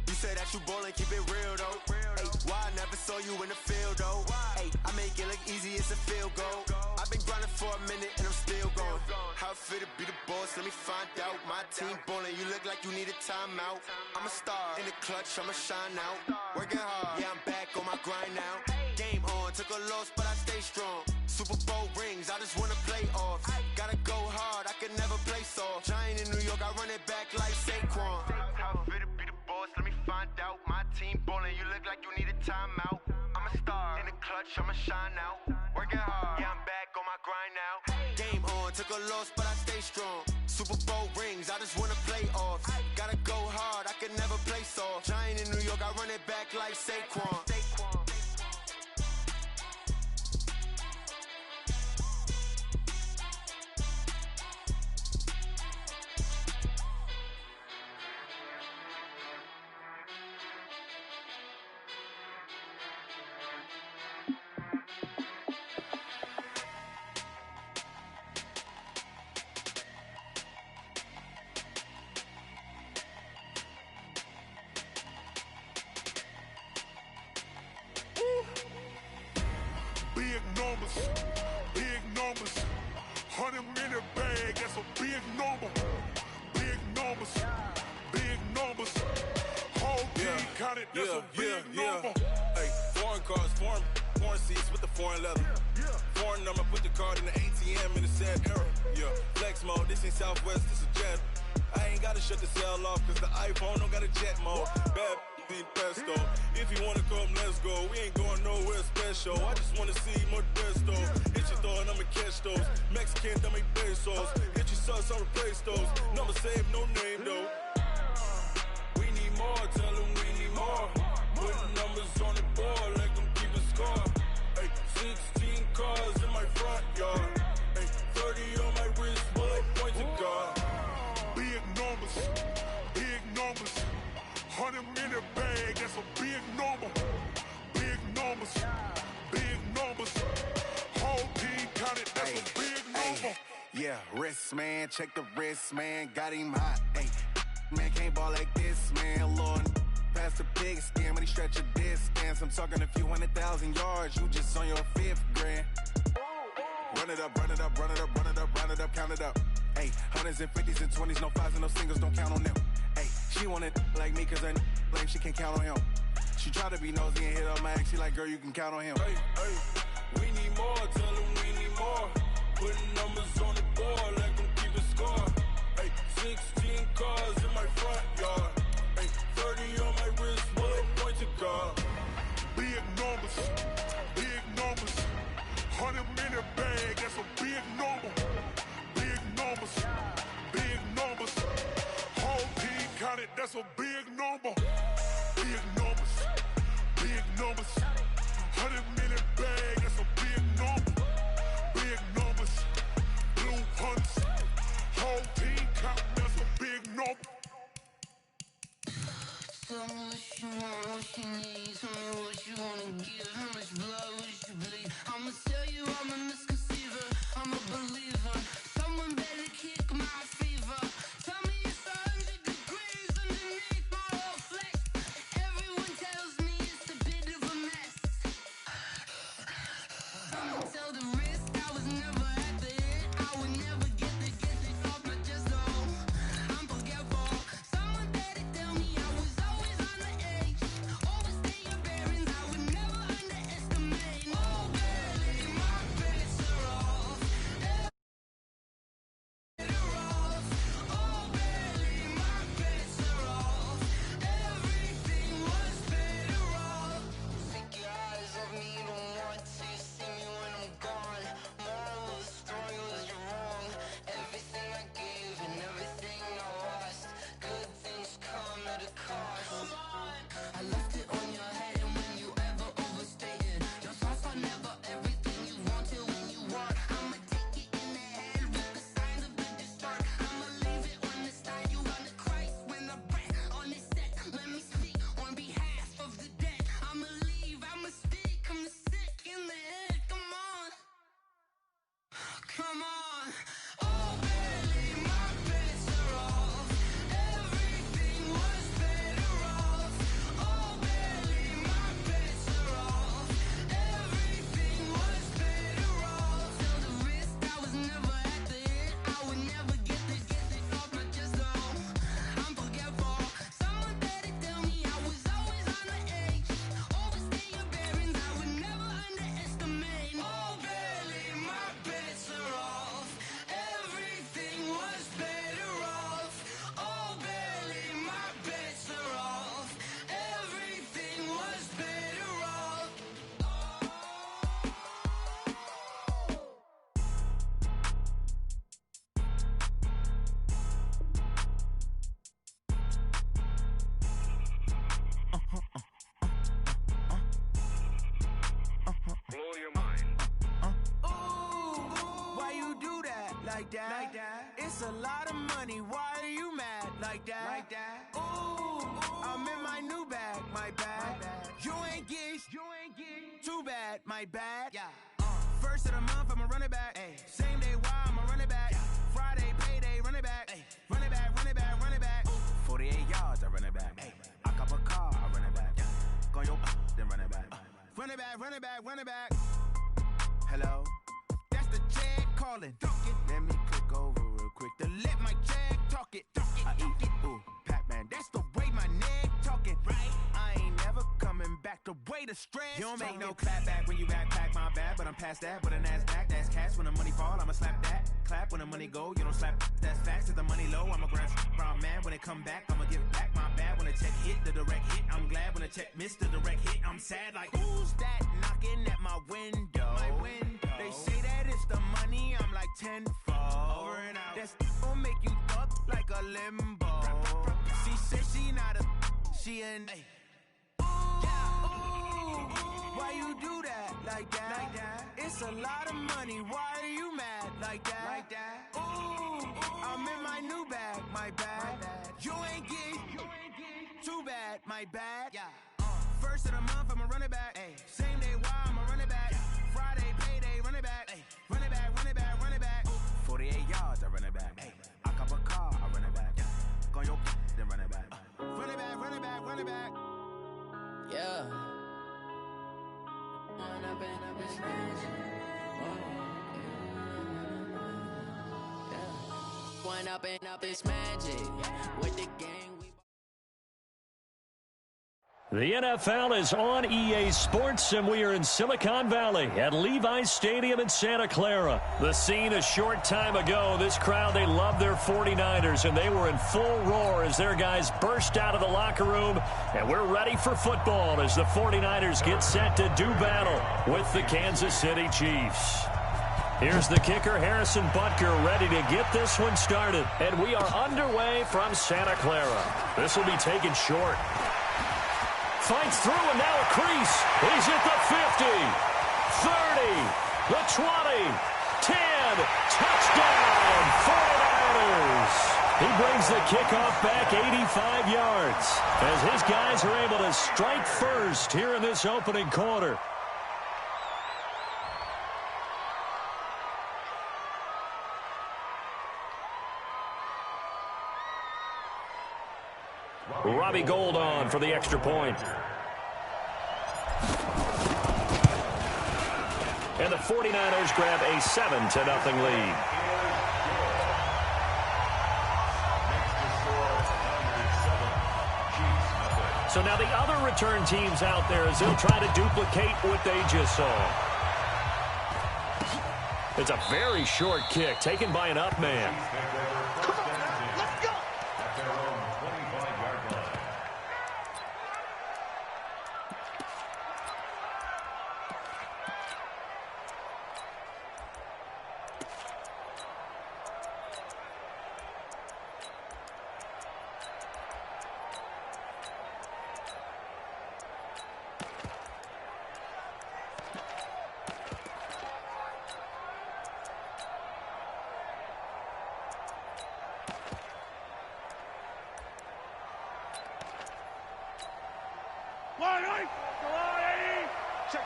You say that you ballin', keep it real though. Hey, why I never saw you in the field though? Hey, I make it look easy, it's a field goal. I've been grinding for a minute and I'm still going. How it feel to be the boss, let me find out. My team ballin', you look like you need a timeout. I'm a star in the clutch, I'ma shine out. Working hard, yeah, I'm back on my grind now. Game on, took a loss, but I stay strong. Super Bowl rings, I just wanna play off. Gotta go hard, I can never play soft. Giant in New York, I run it back like Saquon. How it feel to be the boss, let me find out. My team ballin', you look like you need a timeout. I'm a star in the clutch, I'ma shine out. Working hard, yeah, I'm back on my grind now. Game on, took a loss, but I stay strong. Super Bowl rings, I just wanna play off. Gotta go hard, I can never play soft. Giant in New York, I run it back like Saquon. Big numbers, big numbers. 100-minute bag, that's a big number. Big numbers, big numbers. Whole team counted, that's a big number. Hey, foreign cars, foreign seats with the foreign leather. Foreign number, put the card in the ATM in the sad era. Yeah, flex mode, this ain't Southwest, this a jet. I ain't gotta shut the cell off, cause the iPhone don't got a jet mode. Bad need pesto. If you wanna come, let's go. We ain't going nowhere special. I just wanna see more desto. Hit your thought, I'ma catch those. Mexican, I make pesos. Hit your sauce, I'll replace those. Number save, no name though. We need more, tell them we need more. Putting numbers on the board, let them keep a score. Hey, 16 cars in my front yard. Hey, 30 on my wrist, bullet point to God. Big numbers, big numbers. 100-minute bag, that's a big number. Big numbers, big numbers. Whole team counted, that's a big number. Yeah, wrist, man, check the wrist, man. Got him hot, ayy. Man, can't ball like this, man. Lord, past the pig skin when he stretch a distance. I'm talking a few 100,000 yards, you just on your 5th grand. Run it up, run it up, run it up, run it up, run it up, count it up. Ayy, 100s and 50s and 20s, no 5s and no singles, don't count on them. Ayy, she want it like me cause her lame, she can't count on him. She try to be nosy and hit up my ex, she like, girl, you can count on him. Hey, hey, we need more, tell them we need more. Putting numbers on the board, let them keep a score. Hey, 16 cars in my front yard. Hey, 30 on my wrist, bullet point to God. Big numbers, big numbers. 100-minute bag, that's a big number. Big numbers, big numbers. Whole team counted, that's a big number. Big numbers, big numbers. 100-minute bag, that's a big number. Big numbers, blue hunts. Whole team counting, that's a big number. Tell me what you want, what you need. Tell me what you wanna give. How much blood would you bleed? I'ma tell you I'm a misconceiver. I'm a believer. Someone better kick my fever. Tell me it's 100 degrees underneath my whole flesh. Everyone tells me it's a bit of a mess. I'ma tell the risk I was never at the end. I would never get it off my chest though. I'm forgetful. Someone better tell me I was always on the edge. Overstay your bearings, I would never underestimate. Oh, barely, my face. like that. It's a lot of money, why are you mad like that? Ooh, I'm in my new bag, my bad. You ain't geek, too bad, my bad. First of the month, I'ma run it back. Same day, why I'ma run it back. Friday, payday, run it back. Run it back, run it back, run it back. 48 yards, I run it back. I cop a car, I run it back. Go your then run it back. Run it back, run it back, run it back. Hello, that's the check calling. Let me click over real quick to let my check talk it. I eat it, ooh, Pac-Man, that's the way my neck talking. Right, I ain't never coming back the way the stress. You don't make no clap back when you backpack, my bad, but I'm past that. With a NASDAQ, that's cash. When the money fall, I'ma slap that. Clap when the money go, you don't slap. That's facts. If the money low, I'ma grab brown man. When it come back, I'ma give back my bad. When the check hit, the direct hit, I'm glad. When the check missed the direct hit, I'm sad. Like, who's that knocking at my window? They say that it's the money, I'm like tenfold. Over and out. That's gon' make you up like a limbo. She said she not a, she an. Why you do that like that? It's a lot of money, why are you mad like that? Ooh, I'm in my new bag, my bad. You ain't geek, too bad, my bad. First of the month, I'ma run it back. Same day, why I'ma run it back. Friday, payday, run it back. Run it back, run it back, run it back. 48 yards, I run it back. I cop a car, I run it back. Go your then run it back. Run it back, run it back, run it back. Yeah. Run up this magic. One up and up this magic. With the gang we. The NFL is on EA Sports, and we are in Silicon Valley at Levi's Stadium in Santa Clara. The scene a short time ago, this crowd, they love their 49ers, and they were in full roar as their guys burst out of the locker room, and we're ready for football as the 49ers get set to do battle with the Kansas City Chiefs. Here's the kicker, Harrison Butker, ready to get this one started. And we are underway from Santa Clara. This will be taken short. Fights through, and now a crease. He's at the 50, 30, the 20, 10. Touchdown, 49ers. He brings the kickoff back 85 yards as his guys are able to strike first here in this opening quarter. Robbie Gould on for the extra point. And the 49ers grab a 7-0 lead. So now the other return teams out there as they'll try to duplicate what they just saw. It's a very short kick taken by an up man.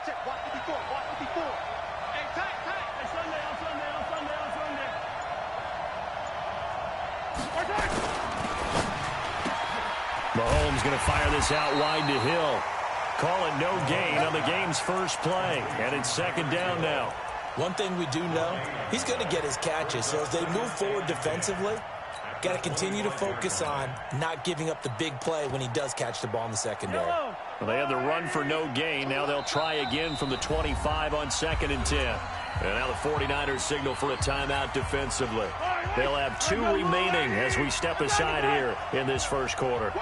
Check, watch 54, watch 54. Hey, tight. Hey, Sunday. Mahomes going to fire this out wide to Hill. Call it no gain on the game's first play. And it's second down now. One thing we do know, he's going to get his catches. So as they move forward defensively, got to continue to focus on not giving up the big play when he does catch the ball in the secondary. Well, they had the run for no gain. Now they'll try again from the 25 on 2nd and 10. And now the 49ers signal for a timeout defensively. They'll have 2 remaining as we step aside here in this first quarter.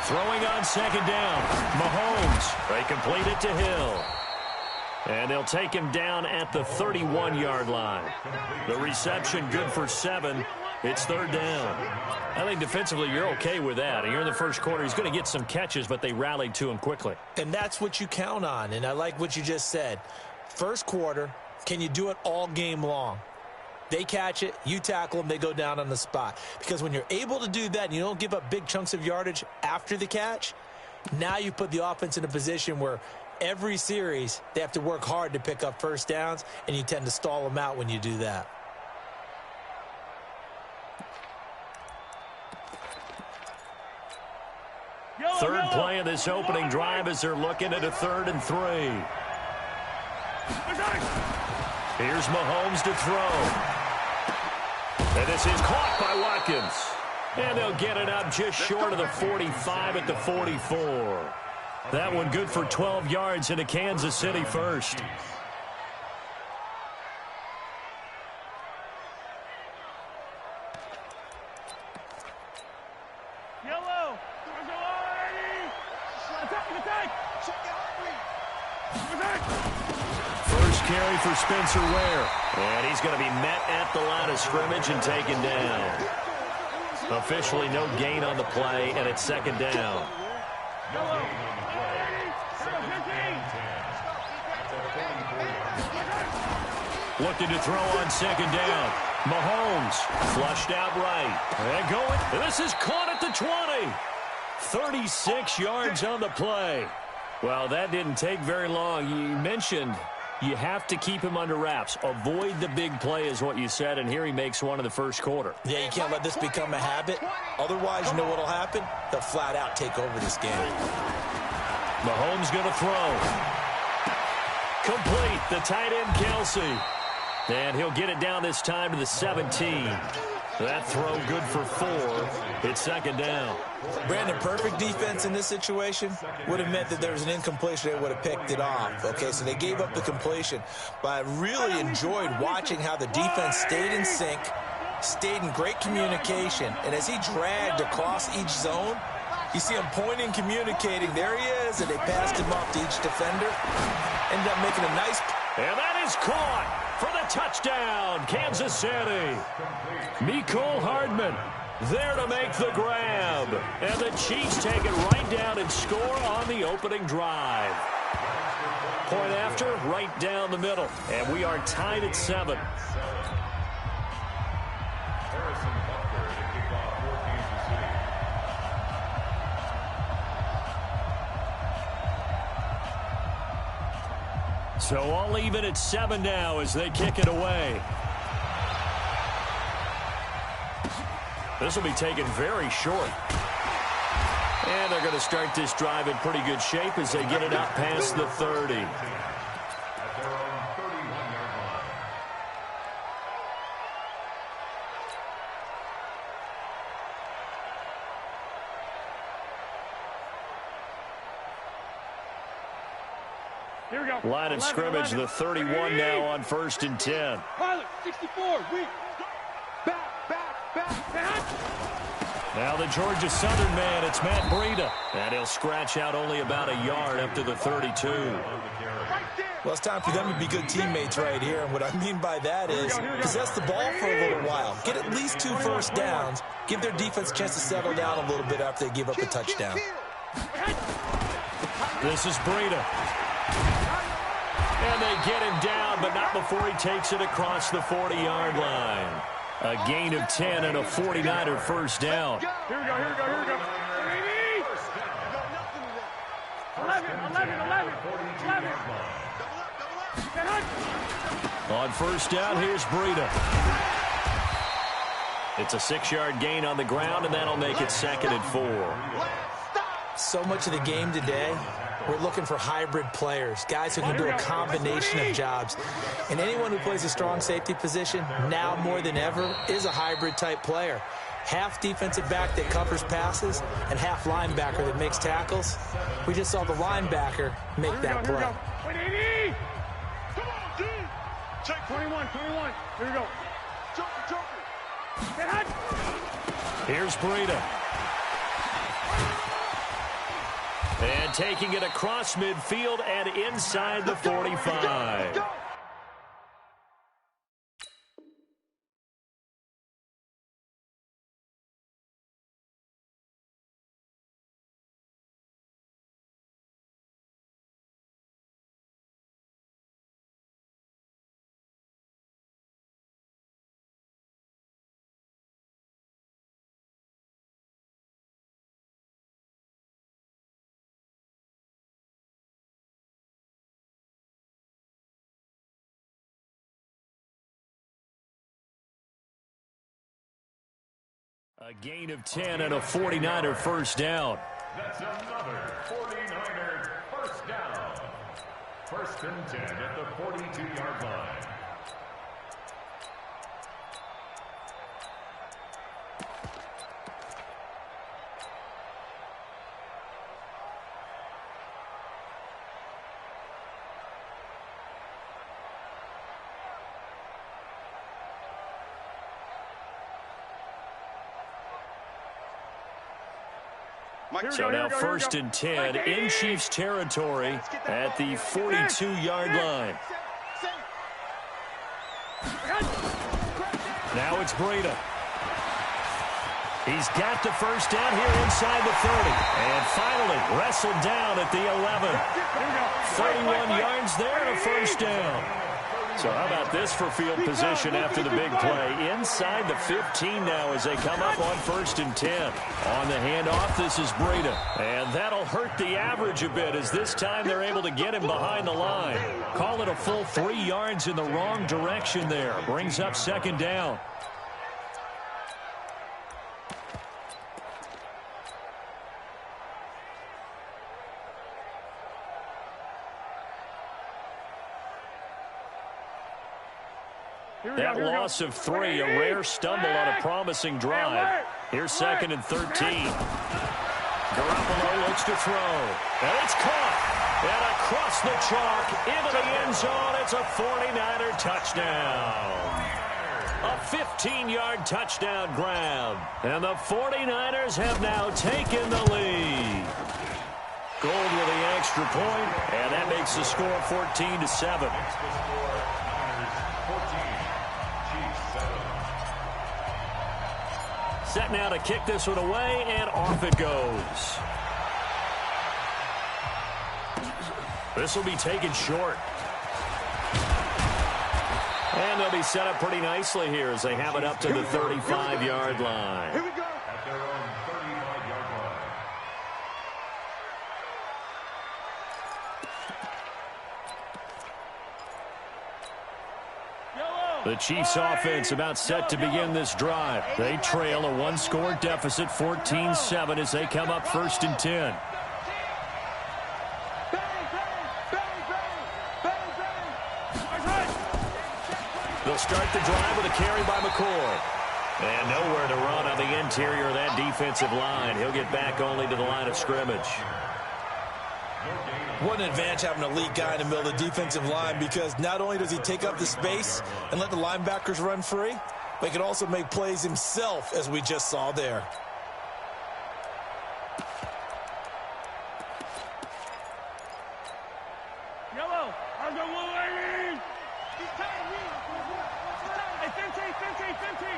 Throwing on 2nd down. Mahomes. They complete it to Hill. And they'll take him down at the 31-yard line. The reception good for 7. It's 3rd down. I think defensively you're okay with that. Here in the first quarter, he's going to get some catches, but they rallied to him quickly. And that's what you count on. And I like what you just said. First quarter, Can you do it all game long? They catch it, you tackle them, they go down on the spot. Because when you're able to do that and you don't give up big chunks of yardage after the catch, now you put the offense in a position where every series they have to work hard to pick up first downs, and you tend to stall them out when you do that. Third play of this opening drive as they're looking at a 3rd and 3. Here's Mahomes to throw. And this is caught by Watkins. And they'll get it up just short of the 45 at the 44. That one good for 12 yards into Kansas City first. Yellow. First carry for Spencer Ware. And he's going to be met at the line of scrimmage and taken down. Officially no gain on the play, and it's 2nd down. Looking to throw on 2nd down. Mahomes flushed out right. And going. And this is caught at the 20. 36 yards on the play. Well, that didn't take very long. You mentioned you have to keep him under wraps. Avoid the big play is what you said, and here he makes one in the first quarter. Yeah, you can't let this become a habit. Otherwise, you know what will happen? They'll flat out take over this game. Mahomes going to throw. Complete, the tight end Kelsey. And he'll get it down this time to the 17. That throw good for 4. It's 2nd down. Brandon, perfect defense in this situation would have meant that there was an incompletion. They would have picked it off. Okay, so they gave up the completion. But I really enjoyed watching how the defense stayed in sync, stayed in great communication. And as he dragged across each zone, you see him pointing, communicating. There he is, and they passed him off to each defender. Ended up making a nice... And that is caught for the touchdown, Kansas City. Mecole Hardman there to make the grab. And the Chiefs take it right down and score on the opening drive. Point after, right down the middle. And we are tied at 7. So all even at 7 now as they kick it away. This will be taken very short. And they're going to start this drive in pretty good shape as they get it out past the 30. Here we go. Line of scrimmage, the 31 now on 1st and 10. Pilot, 64, weak. Back. Now the Georgia Southern man, it's Matt Breida. And he'll scratch out only about a yard up to the 32. Well, it's time for them to be good teammates right here. And what I mean by that is possess the ball for a little while. Get at least 2 first downs. Give their defense a chance to settle down a little bit after they give up a touchdown. This is Breida. And they get him down, but not before he takes it across the 40-yard line. A gain of 10 and a 49er first down. Here we go. 11. On first down, here's Breida. It's a 6-yard gain on the ground, and that'll make it 2nd and 4. So much of the game today, we're looking for hybrid players, guys who can do a combination of jobs. And anyone who plays a strong safety position, now more than ever, is a hybrid-type player. Half defensive back that covers passes and half linebacker that makes tackles. We just saw the linebacker make that play. Come on, dude. Check 21. Here we go. Joker. Here's Breida. And taking it across midfield and inside the 45. A gain of 10 and a 49er first down. That's another 49er first down. First and 10 at the 42-yard line. So now first and 10 in Chiefs territory at the 42-yard line. Now it's Breida. He's got the first down here inside the 30. And finally wrestled down at the 11. 31 yards there and a first down. So how about this for field position after the big play? Inside the 15 now as they come up on first and 10. On the handoff, this is Breida. And that'll hurt the average a bit as this time they're able to get him behind the line. Call it a full 3 yards in the wrong direction there. Brings up second down. That loss of 3, a rare stumble on a promising drive. Here's second and 13. Garoppolo looks to throw. And it's caught. And across the chalk into the end zone. It's a 49er touchdown. A 15-yard touchdown grab. And the 49ers have now taken the lead. Gold with the extra point, and that makes the score 14-7. Set now to kick this one away, and off it goes. This will be taken short. And they'll be set up pretty nicely here as they have it up to the 35-yard line. Here we go. At their own 35-yard line. The Chiefs offense about set to begin this drive. They trail a one-score deficit, 14-7, as they come up first and 10. They'll start the drive with a carry by McCoy. And nowhere to run on the interior of that defensive line. He'll get back only to the line of scrimmage. What an advantage having an elite guy in the middle of the defensive line, because not only does he take up the space and let the linebackers run free, but he can also make plays himself, as we just saw there. Yellow. I'll go one lane. He's tight. Hey, 15.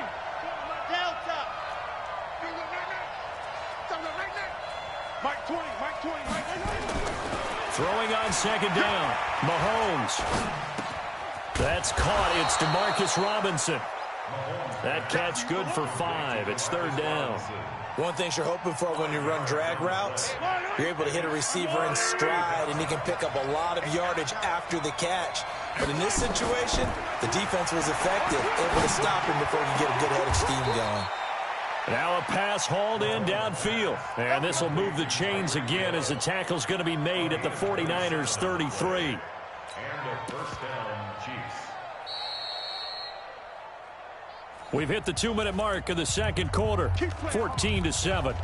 Delta. Mike 20. Throwing on second down. Mahomes. That's caught. It's DeMarcus Robinson. That catch good for 5. It's third down. One thing you're hoping for when you run drag routes, you're able to hit a receiver in stride, and he can pick up a lot of yardage after the catch. But in this situation, the defense was effective, able to stop him before he could get a good head of steam going. Now a pass hauled in downfield. And this will move the chains again as the tackle's going to be made at the 49ers 33. And a first down, Chiefs. We've hit the 2-minute mark of the second quarter, 14-7.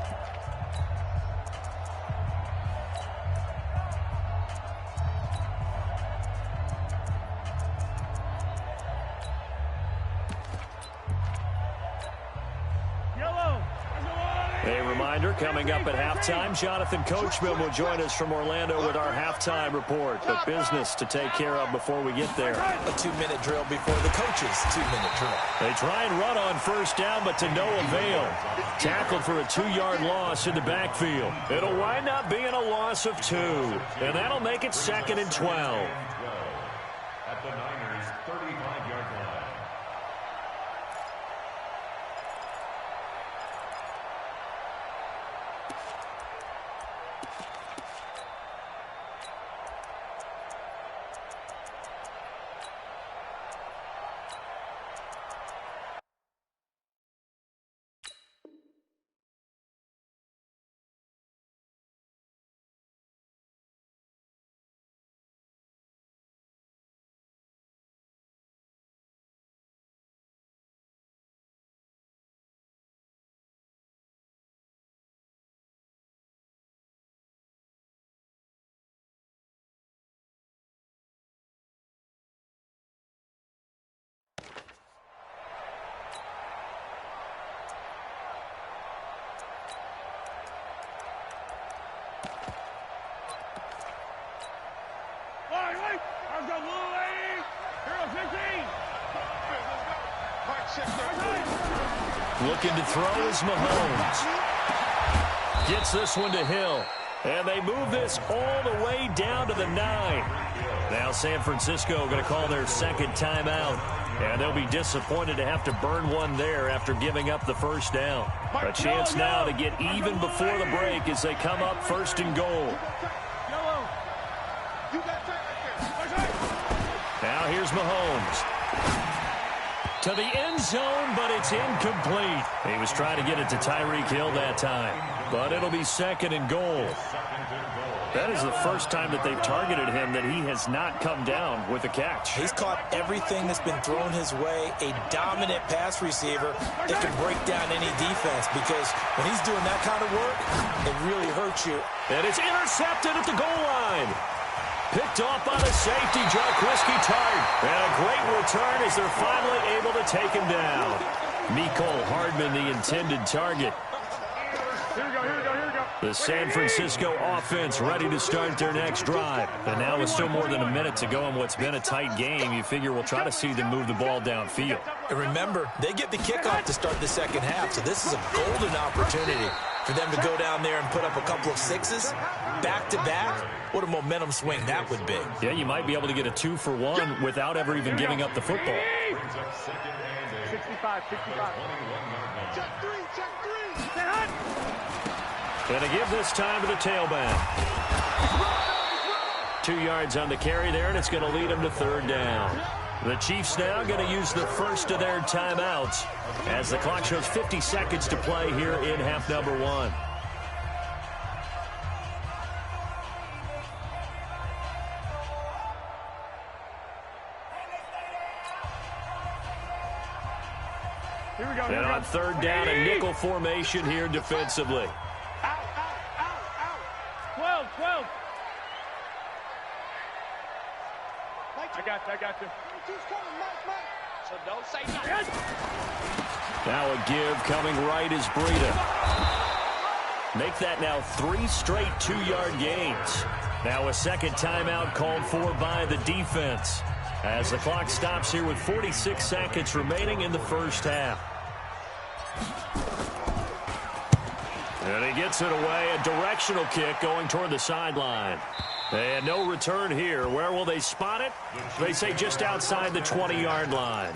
A reminder, coming up at halftime, Jonathan Coachman will join us from Orlando with our halftime report. But business to take care of before we get there. A 2-minute drill before the coach's 2-minute drill. They try and run on first down, but to no avail. Tackled for a 2-yard loss in the backfield. It'll wind up being a loss of 2. And that'll make it second and 12. At the Niners' 35-yard line. Looking to throw is Mahomes. Gets this one to Hill. And they move this all the way down to the 9. Now San Francisco going to call their second timeout. And they'll be disappointed to have to burn one there after giving up the first down. A chance now to get even before the break as they come up first and goal. Now here's Mahomes. To the end zone, but it's incomplete. He was trying to get it to Tyreek Hill that time. But it'll be second and goal. That is the first time that they've targeted him that he has not come down with a catch. He's caught everything that's been thrown his way. A dominant pass receiver that can break down any defense, because when he's doing that kind of work, it really hurts you. And it's intercepted at the goal line. Picked off by the safety, Jarkowski Tart. And a great return as they're finally able to take him down. Mecole Hardman, the intended target. The San Francisco offense ready to start their next drive. And now with still more than a minute to go in what's been a tight game, you figure we'll try to see them move the ball downfield. And remember, they get the kickoff to start the second half, so this is a golden opportunity for them to go down there and put up a couple of sixes back-to-back. What a momentum swing that would be. Yeah, you might be able to get a 2-for-1 without ever even giving up the football. 65. Check three. Going to give this time to the tailback. 2 yards on the carry there, and it's going to lead them to third down. The Chiefs now going to use the first of their timeouts as the clock shows 50 seconds to play here in half number 1. Here we go. And on third down, a nickel formation here defensively. Out. 12. I got you. So don't say nothing. Now a give coming right is Breida. Make that now 3 straight 2-yard gains. Now a second timeout called for by the defense as the clock stops here with 46 seconds remaining in the first half. And he gets it away, a directional kick going toward the sideline. And no return here. Where will they spot it? They say just outside the 20-yard line.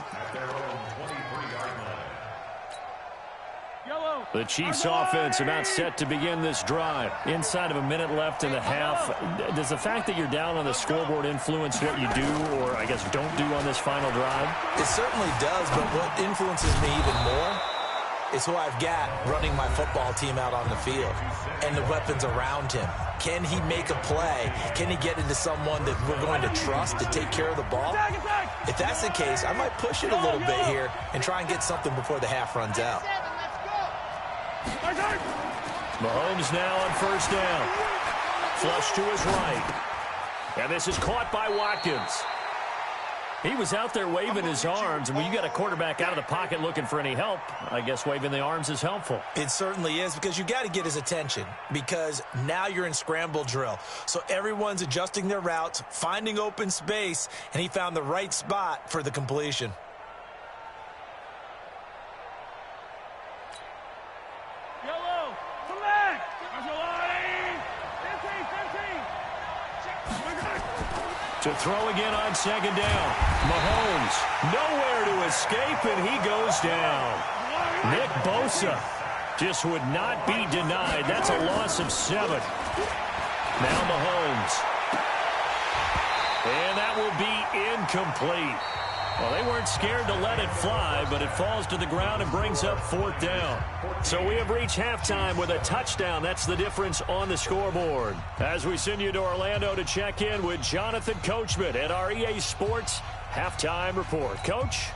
The Chiefs offense about set to begin this drive. Inside of a minute left in the half. Does the fact that you're down on the scoreboard influence what you do, or I guess don't do on this final drive? It certainly does, but what influences me even more is who I've got running my football team out on the field and the weapons around him. Can he make a play? Can he get into someone that we're going to trust to take care of the ball? If that's the case, I might push it a little bit here and try and get something before the half runs out. Mahomes now on first down. Flush to his right. And this is caught by Watkins. He was out there waving his arms, and when you got a quarterback out of the pocket looking for any help, I guess waving the arms is helpful. It certainly is, because you got to get his attention, because now you're in scramble drill. So everyone's adjusting their routes, finding open space, and he found the right spot for the completion. Yellow, select. To throw again on second down. Mahomes nowhere to escape, and he goes down. Nick Bosa just would not be denied. That's a loss of 7. Now Mahomes. And that will be incomplete. Well, they weren't scared to let it fly, but it falls to the ground and brings up 4th down. So we have reached halftime with a touchdown. That's the difference on the scoreboard. As we send you to Orlando to check in with Jonathan Coachman at our EA Sports Halftime Report. Coach?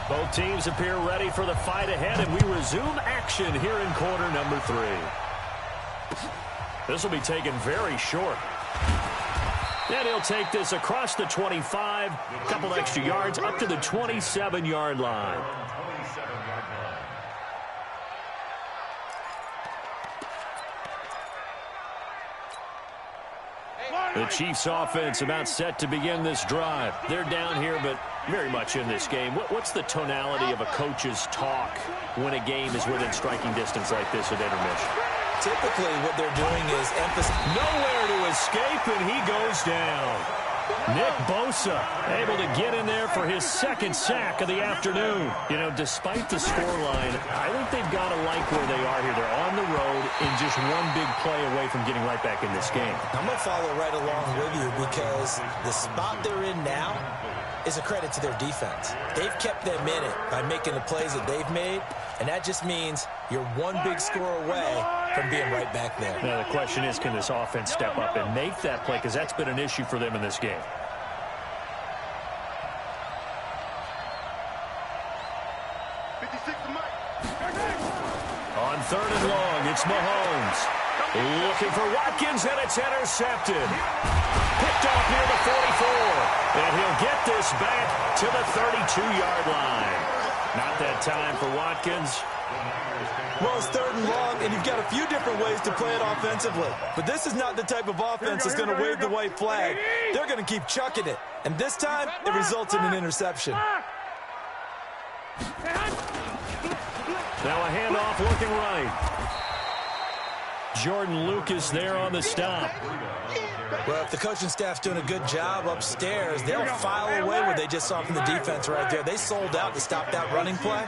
Both teams appear ready for the fight ahead, and we resume action here in quarter number 3. This will be taken very short. And he'll take this across the 25, a couple extra yards, up to the 27-yard line. The Chiefs offense about set to begin this drive. They're down here, but very much in this game. What's the tonality of a coach's talk when a game is within striking distance like this at intermission? Typically, what they're doing is emphasize. Nowhere to escape, and he goes down. Nick Bosa able to get in there for his second sack of the afternoon. You know, despite the scoreline, I think they've got to like where they are here. They're on the road and just one big play away from getting right back in this game. I'm going to follow right along with you because the spot they're in now is a credit to their defense. They've kept them in it by making the plays that they've made, and that just means you're one big score away from being right back there. Now, the question is, can this offense step up and make that play? Because that's been an issue for them in this game. On 3rd and long, it's Mahomes. Looking for Watkins, and it's intercepted. Picked off near the 44. And he'll get this back to the 32-yard line. Not that time for Watkins. Well, it's 3rd and long, and you've got a few different ways to play it offensively. But this is not the type of offense that's going to wave the white flag. They're going to keep chucking it. And this time, it results in an interception. Now a handoff looking right. Jordan Lucas there on the stop. Well, if the coaching staff's doing a good job upstairs, they'll file away what they just saw from the defense right there. They sold out to stop that running play.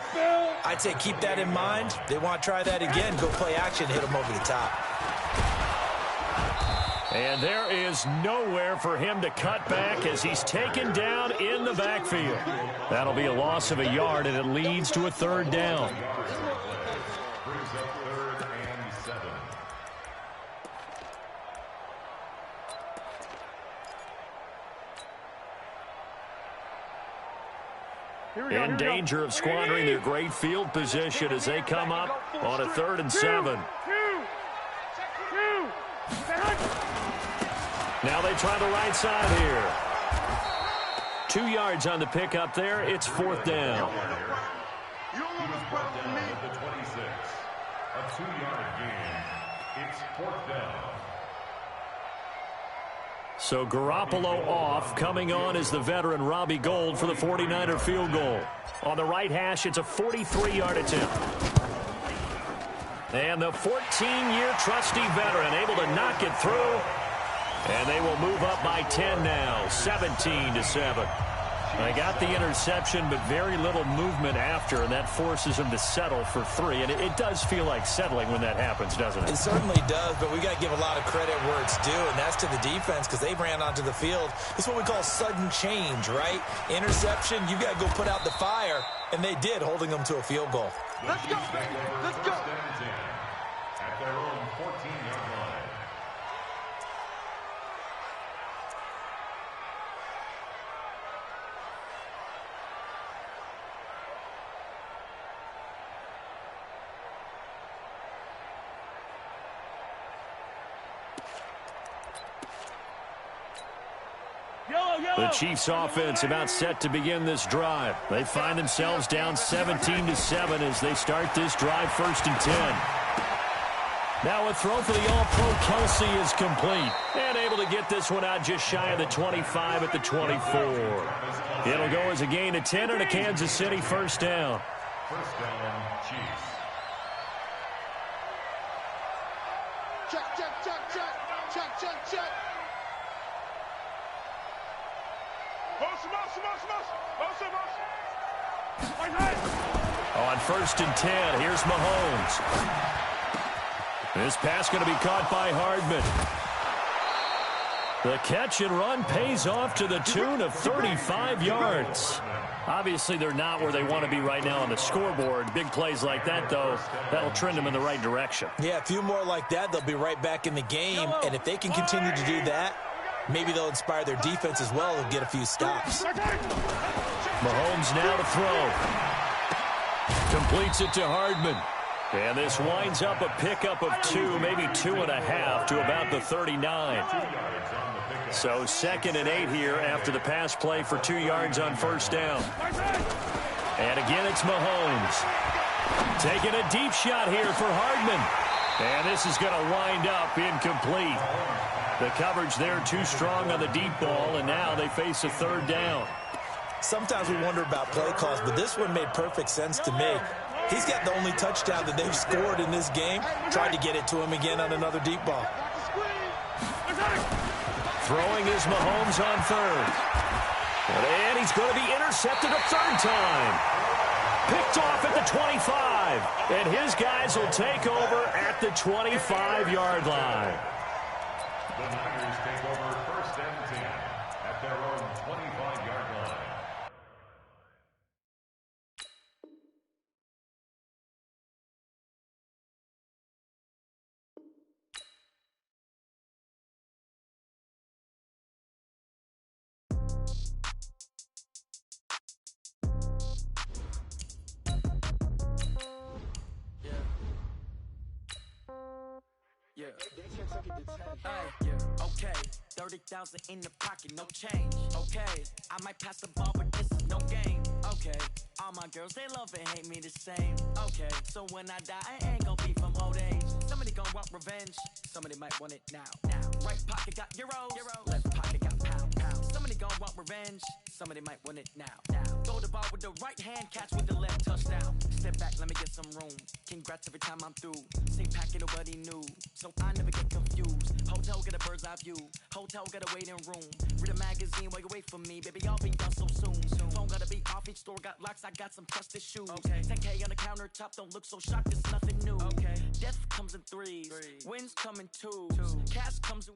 I'd say keep that in mind. They want to try that again. Go play action, hit them over the top. And there is nowhere for him to cut back as he's taken down in the backfield. That'll be a loss of a yard, and it leads to a 3rd down. In danger of squandering their great field position as they come up on a 3rd and 7. Now they try the right side here. 2 yards on the pickup there. It's 4th down. He was brought down at the 26. A 2-yard gain. It's 4th down. So Garoppolo off. Coming on is the veteran Robbie Gould for the 49er field goal. On the right hash, it's a 43-yard attempt. And the 14-year trusty veteran able to knock it through. And they will move up by 10 now, 17-7. They got the interception, but very little movement after, and that forces them to settle for 3. And it does feel like settling when that happens, doesn't it? It certainly does, but we got to give a lot of credit where it's due, and that's to the defense because they ran onto the field. It's what we call sudden change, right? Interception, you got to go put out the fire, and they did, holding them to a field goal. Let's go, baby. Let's go. At their own 14-yard line. The Chiefs offense about set to begin this drive. They find themselves down 17-7 as they start this drive 1st and 10. Now a throw for the All-Pro Kelsey is complete. And able to get this one out just shy of the 25 at the 24. It'll go as a gain of 10 and a Kansas City 1st down. 1st down, Chiefs. Check, check, check, check. Check, check, check. On 1st and 10, here's Mahomes. This pass going to be caught by Hardman. The catch and run pays off to the tune of 35 yards. Obviously, they're not where they want to be right now on the scoreboard. Big plays like that, though, that'll trend them in the right direction. Yeah, a few more like that, they'll be right back in the game. And if they can continue to do that, maybe they'll inspire their defense as well and get a few stops. Mahomes now to throw. Completes it to Hardman. And this winds up a pickup of 2, maybe 2.5 to about the 39. So 2nd and 8 here after the pass play for 2 yards on 1st down. And again, it's Mahomes. Taking a deep shot here for Hardman. And this is going to wind up incomplete. The coverage there too strong on the deep ball, and now they face a third down. Sometimes we wonder about play calls, but this one made perfect sense to me. He's got the only touchdown that they've scored in this game. Tried to get it to him again on another deep ball. Throwing is Mahomes on third. And he's going to be intercepted a third time. Picked off at the 25. And his guys will take over at the 25-yard line. The Niners take over first and 10 at their own 25-yard line. Okay, 30,000 in the pocket, no change. Okay, I might pass the ball, but this is no game. Okay, all my girls, they love and hate me the same. Okay, so when I die, I ain't gonna be from old age. Somebody gonna want revenge, somebody might want it now. Right pocket got euros, left pocket got pound. Somebody gonna want revenge, somebody might want it now. Throw the ball with the right hand, catch with the left, touchdown. Step back, let me get some room. Congrats every time I'm through. Same packet, nobody knew, so I never get confused. Hotel get a bird's eye view. Hotel got a waiting room. Read a magazine while you wait for me, baby. I'll be done so soon. Phone gotta be off. Each store got locks. I got some trusted shoes. 10K on the countertop. Don't look so shocked. It's nothing new. Death comes in threes. Wins come in twos. Cash comes in.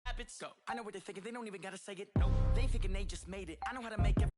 Habits go. I know what they're thinking. They don't even gotta say it. No, they thinking they just made it. I know how to make it.